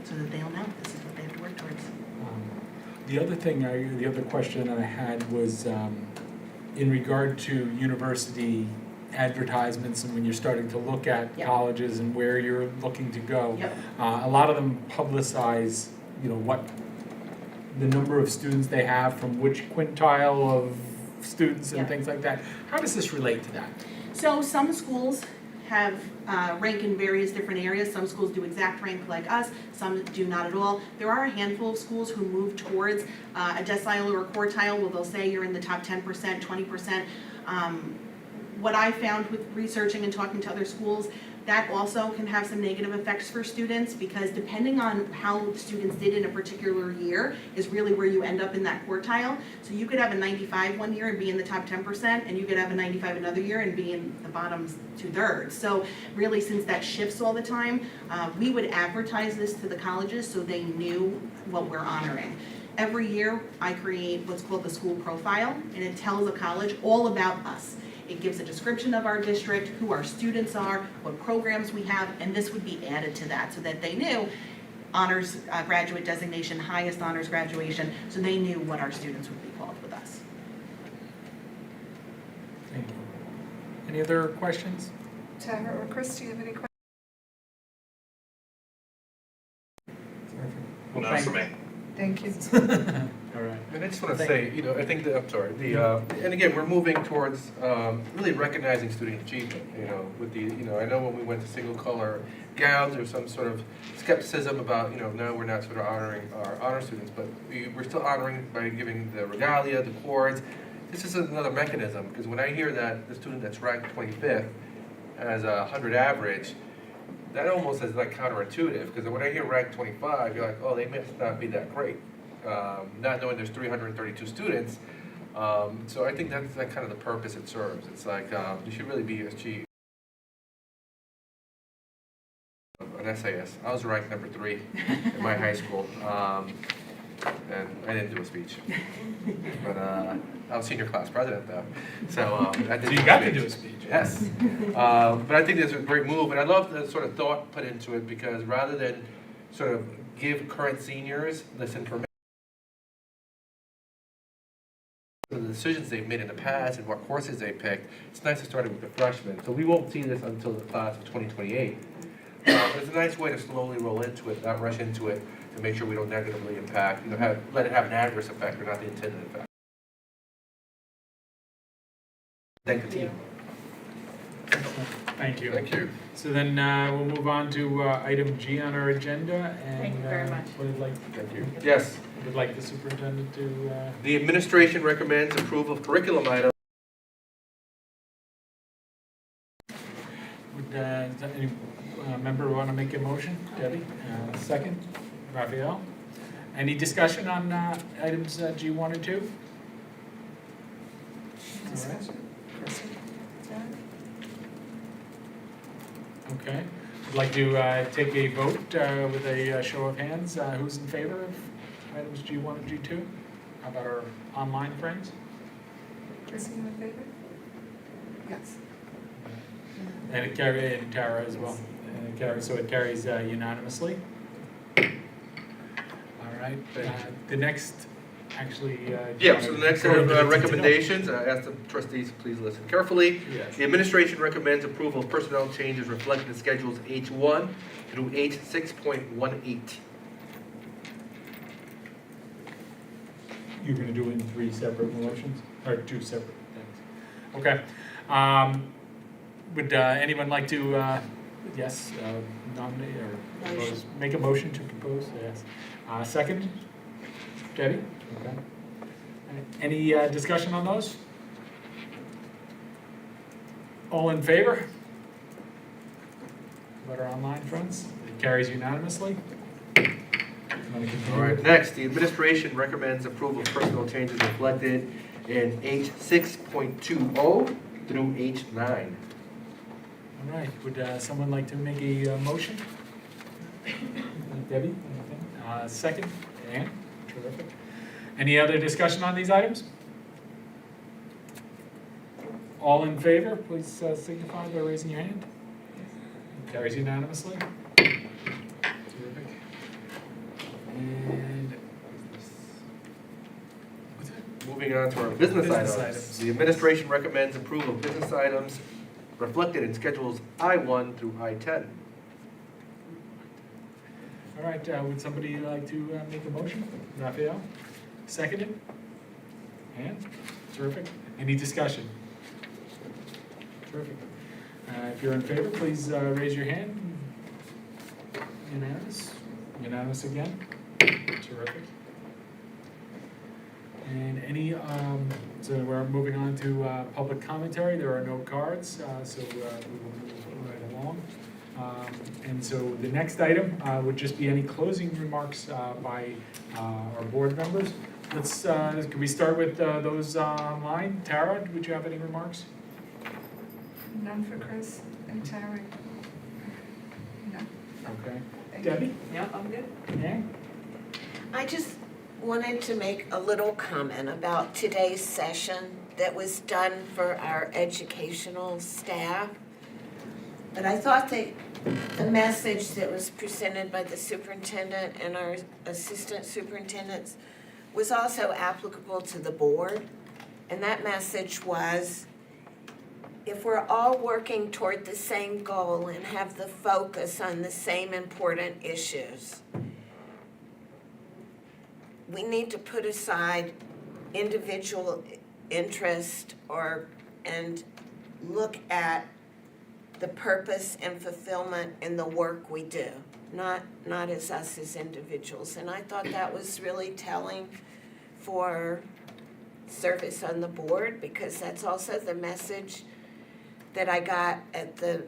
so that they'll know this is what they have to work towards. The other question I had was in regard to university advertisements and when you're starting to look at Yep. colleges and where you're looking to go. Yep. A lot of them publicize, you know, what the number of students they have from which quintile of students and Yep. things like that. How does this relate to that? So some schools have rank in various different areas. Some schools do exact rank like us, some do not at all. There are a handful of schools who move towards a decile or a quartile where they'll say you're in the top 10%, 20%. What I found with researching and talking to other schools, that also can have some negative effects for students because depending on how students did in a particular year is really where you end up in that quartile. So you could have a 95 one year and be in the top 10%, and you could have a 95 another year and be in the bottom 2/3. So really, since that shifts all the time, we would advertise this to the colleges so they knew what we're honoring. Every year, I create what's called the school profile, and it tells a college all about us. It gives a description of our district, who our students are, what programs we have, and this would be added to that so that they knew honors graduate designation, highest honors graduation, so they knew what our students would be called with us. Thank you. Any other questions? Tara or Chris, do you have any questions? Well, Not for me. Thank you. All right. And I just want to say, you know, I think that, I'm sorry, and again, we're moving towards really recognizing student achievement, you know, with the, you know, I know when we went to single color gowns, there was some sort of skepticism about, you know, no, we're not sort of honoring our honor students, but we're still honoring by giving the regalia, the cords. This is another mechanism, because when I hear that the student that's ranked 25th has a 100 average, that almost is like counterintuitive, because when I hear rank 25, you're like, oh, they must not be that great. Not knowing there's 332 students, So I think that's like kind of the purpose it serves. It's like, you should really be ESG. An SAS. I was ranked number 3 in my high school, and I didn't do a speech. But I was senior class president though, so I did. So you got to do a speech. Yes, but I think it's a great move, and I love the sort of thought put into it because rather than sort of give current seniors this information, the decisions they've made in the past and what courses they picked, it's nice to start it with the freshmen. So we won't see this until the class of 2028. But it's a nice way to slowly roll into it, not rush into it, to make sure we don't negatively impact, let it have an adverse effect or not the intended effect. Thank the team. Thank you. Thank you. So then we'll move on to item G on our agenda. And, Thank you very much. Would like, Thank you. Yes, would like the superintendent to, the administration recommends approval of curriculum items. would any member want to make a motion? Debbie? Second? Raphael? Any discussion on items G1 and 2? All right. Discussion. Chrissy? Tara? Okay. I'd like to take a vote with a show of hands. Who's in favor of items G1 and G2? How about our online friends? Chrissy, you in favor? Yes. And it carries, and Tara as well. And it carries, so it carries unanimously. All right. The next, actually. Yeah, so the next set of Go ahead. recommendations, I ask the trustees to please listen carefully. Yes. The administration recommends approval of personnel changes reflected in schedules H1 through H6.18. You're going to do it in 3 separate motions, or 2 separate things? Okay. Would anyone like to, yes, nominate or propose, make a motion to propose? Yes. Second? Debbie? Okay. Any discussion on those? All in favor? About our online friends? It carries unanimously. Want to continue? All right, next, the administration recommends approval of personnel changes reflected in H6.20 through H9. All right, would someone like to make a motion? Debbie, anything? Second? Ann? Terrific. Any other discussion on these items? All in favor, please signify by raising your hand. Carries unanimously. Terrific. And what's that? Moving on to our business Business items. items. The administration recommends approval of business items reflected in schedules I1 through I10. All right, would somebody like to make a motion? Raphael? Seconded? Ann? Terrific. Any discussion? Terrific. If you're in favor, please raise your hand. Unanimous? Unanimous again? Terrific. And any, so we're moving on to public commentary. There are no cards, so we will move right along. And so the next item would just be any closing remarks by our board members. Let's, can we start with those online? Tara, would you have any remarks? None for Chris and Tara? No. Okay. Thank you. Debbie? Yeah, I'm good. Ann? I just wanted to make a little comment about today's session that was done for our educational staff. But I thought that the message that was presented by the superintendent and our assistant superintendents was also applicable to the board. And that message was, if we're all working toward the same goal and have the focus on the same important issues, we need to put aside individual interest and look at the purpose and fulfillment in the work we do, not as us as individuals. And I thought that was really telling for service on the board, because that's also the message that I got at the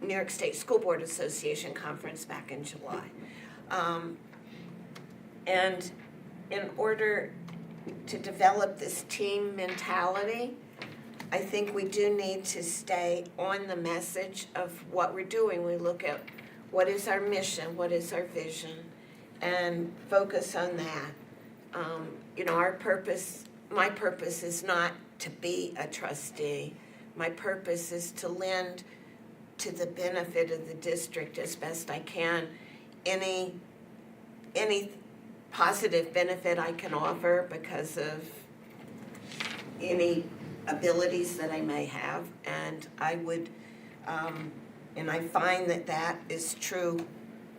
New York State School Board Association conference back in July. And in order to develop this team mentality, I think we do need to stay on the message of what we're doing. We look at what is our mission, what is our vision, and focus on that. You know, our purpose, my purpose is not to be a trustee. My purpose is to lend to the benefit of the district as best I can. Any positive benefit I can offer because of any abilities that I may have, and I would, and I find that that is true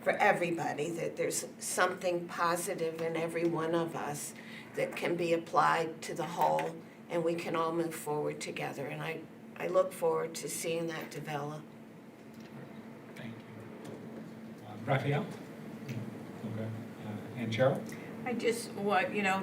for everybody, that there's something positive in every one of us that can be applied to the whole, and we can all move forward together, and I look forward to seeing that develop. Thank you. Raphael? Okay. And Cheryl? I just,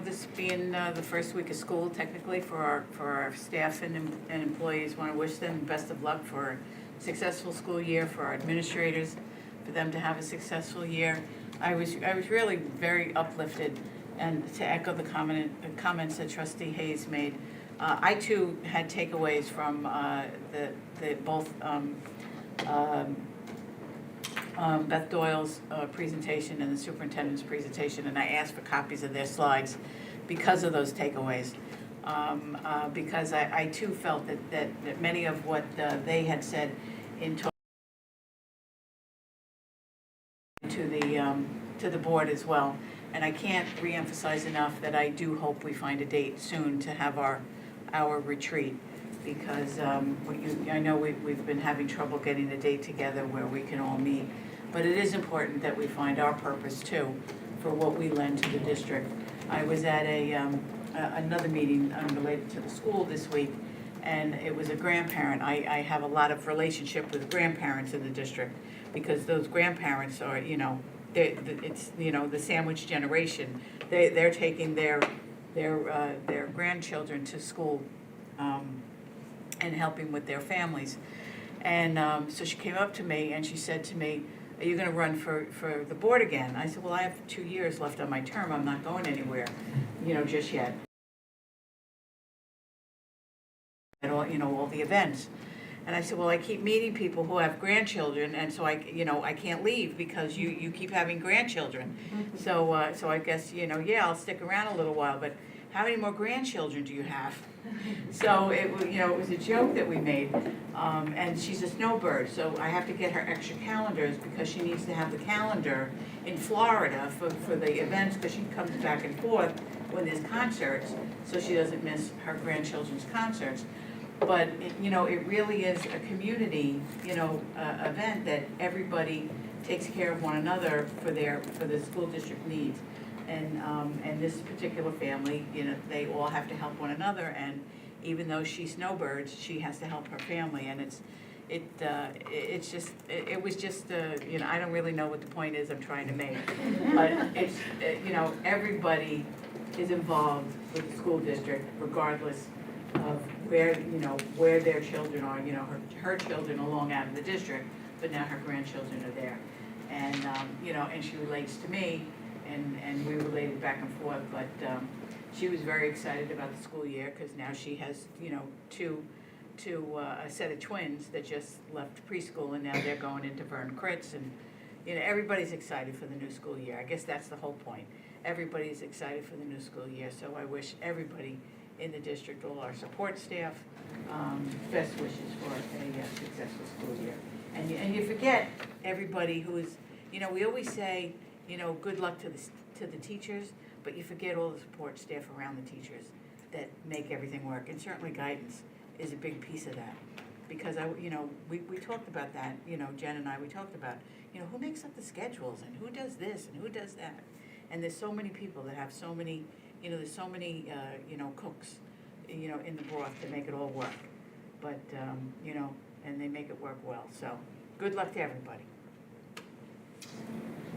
this being the first week of school technically for our staff and employees, want to wish them the best of luck for a successful school year, for our administrators, for them to have a successful year. I was really very uplifted, and to echo the comments that Trustee Hayes made. I too had takeaways from both Beth Doyle's presentation and the superintendent's presentation, and I asked for copies of their slides because of those takeaways. Because I too felt that many of what they had said in talking to the board as well. And I can't reemphasize enough that I do hope we find a date soon to have our retreat, because I know we've been having trouble getting a date together where we can all meet. But it is important that we find our purpose too for what we lend to the district. I was at another meeting unrelated to the school this week, and it was a grandparent. I have a lot of relationship with grandparents in the district, because those grandparents are, it's, the sandwich generation. They're taking their grandchildren to school and helping with their families. And so she came up to me and she said to me, "Are you going to run for the board again?" I said, "Well, I have 2 years left on my term. I'm not going anywhere, just yet." At all the events. And I said, "Well, I keep meeting people who have grandchildren, and so I can't leave because you keep having grandchildren. So I guess, I'll stick around a little while, but how many more grandchildren do you have?" So it was a joke that we made. And she's a snowbird, so I have to get her extra calendars because she needs to have the calendar in Florida for the events, because she comes back and forth when there's concerts, so she doesn't miss her grandchildren's concerts. But, it really is a community, event that everybody takes care of one another for the school district needs. And this particular family, they all have to help one another, and even though she snowbirds, she has to help her family, and it was just, I don't really know what the point is I'm trying to make. But it's, everybody is involved with the school district regardless of where their children are. Her children are long out of the district, but now her grandchildren are there. And, and she relates to me, and we related back and forth, but she was very excited about the school year, because now she has, a set of twins that just left preschool, and now they're going into Vern Kritz, and, everybody's excited for the new school year. I guess that's the whole point. Everybody's excited for the new school year, so I wish everybody in the district, all our support staff, best wishes for a successful school year. And you forget everybody who is, we always say, good luck to the teachers, but you forget all the support staff around the teachers that make everything work. And certainly guidance is a big piece of that. Because we talked about that, Jen and I, we talked about, who makes up the schedules and who does this and who does that. And there's so many people that have so many, there's so many, cooks, in the broth to make it all work. But, and they make it work well. So good luck to everybody.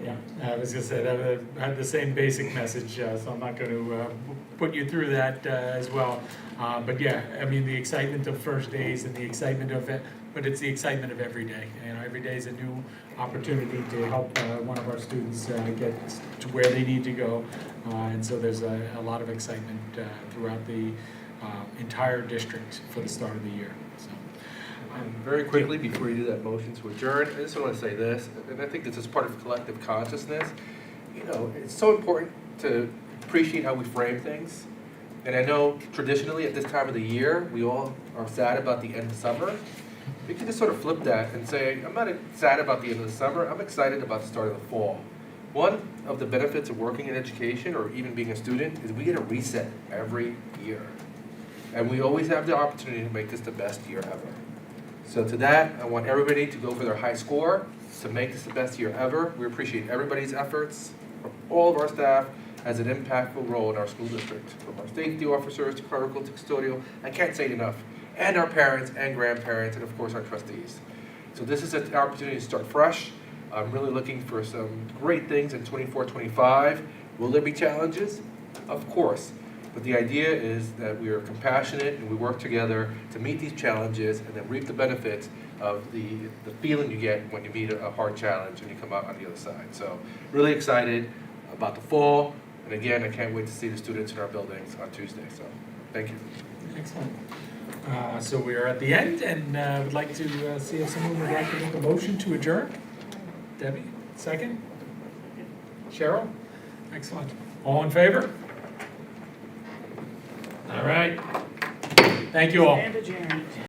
Yeah, I was gonna say, that I had the same basic message, so I'm not gonna put you through that as well. But yeah, I mean, the excitement of first days and the excitement of it, but it's the excitement of every day. You know, every day is a new opportunity to help one of our students get to where they need to go. And so there's a lot of excitement throughout the entire district for the start of the year, so. Very quickly, before you do that motion to adjourn, I just want to say this, and I think this is part of collective consciousness. You know, it's so important to appreciate how we frame things. And I know traditionally at this time of the year, we all are sad about the end of summer. We can just sort of flip that and say, I'm not sad about the end of the summer, I'm excited about the start of the fall. One of the benefits of working in education or even being a student is we get a reset every year. And we always have the opportunity to make this the best year ever. So to that, I want everybody to go for their high score, to make this the best year ever. We appreciate everybody's efforts, from all of our staff, has an impactful role in our school district, from our safety officers to clerical to custodial, I can't say it enough, and our parents and grandparents, and of course our trustees. So this is an opportunity to start fresh. I'm really looking for some great things in 24-25. Will there be challenges? Of course. But the idea is that we are compassionate and we work together to meet these challenges and then reap the benefits of the feeling you get when you meet a hard challenge and you come out on the other side. So really excited about the fall. And again, I can't wait to see the students in our buildings on Tuesday. So thank you. Excellent. So we are at the end, and would like to see if someone would like to make a motion to adjourn. Debbie, second? Cheryl? Excellent. All in favor? All right. Thank you all. And adjourned.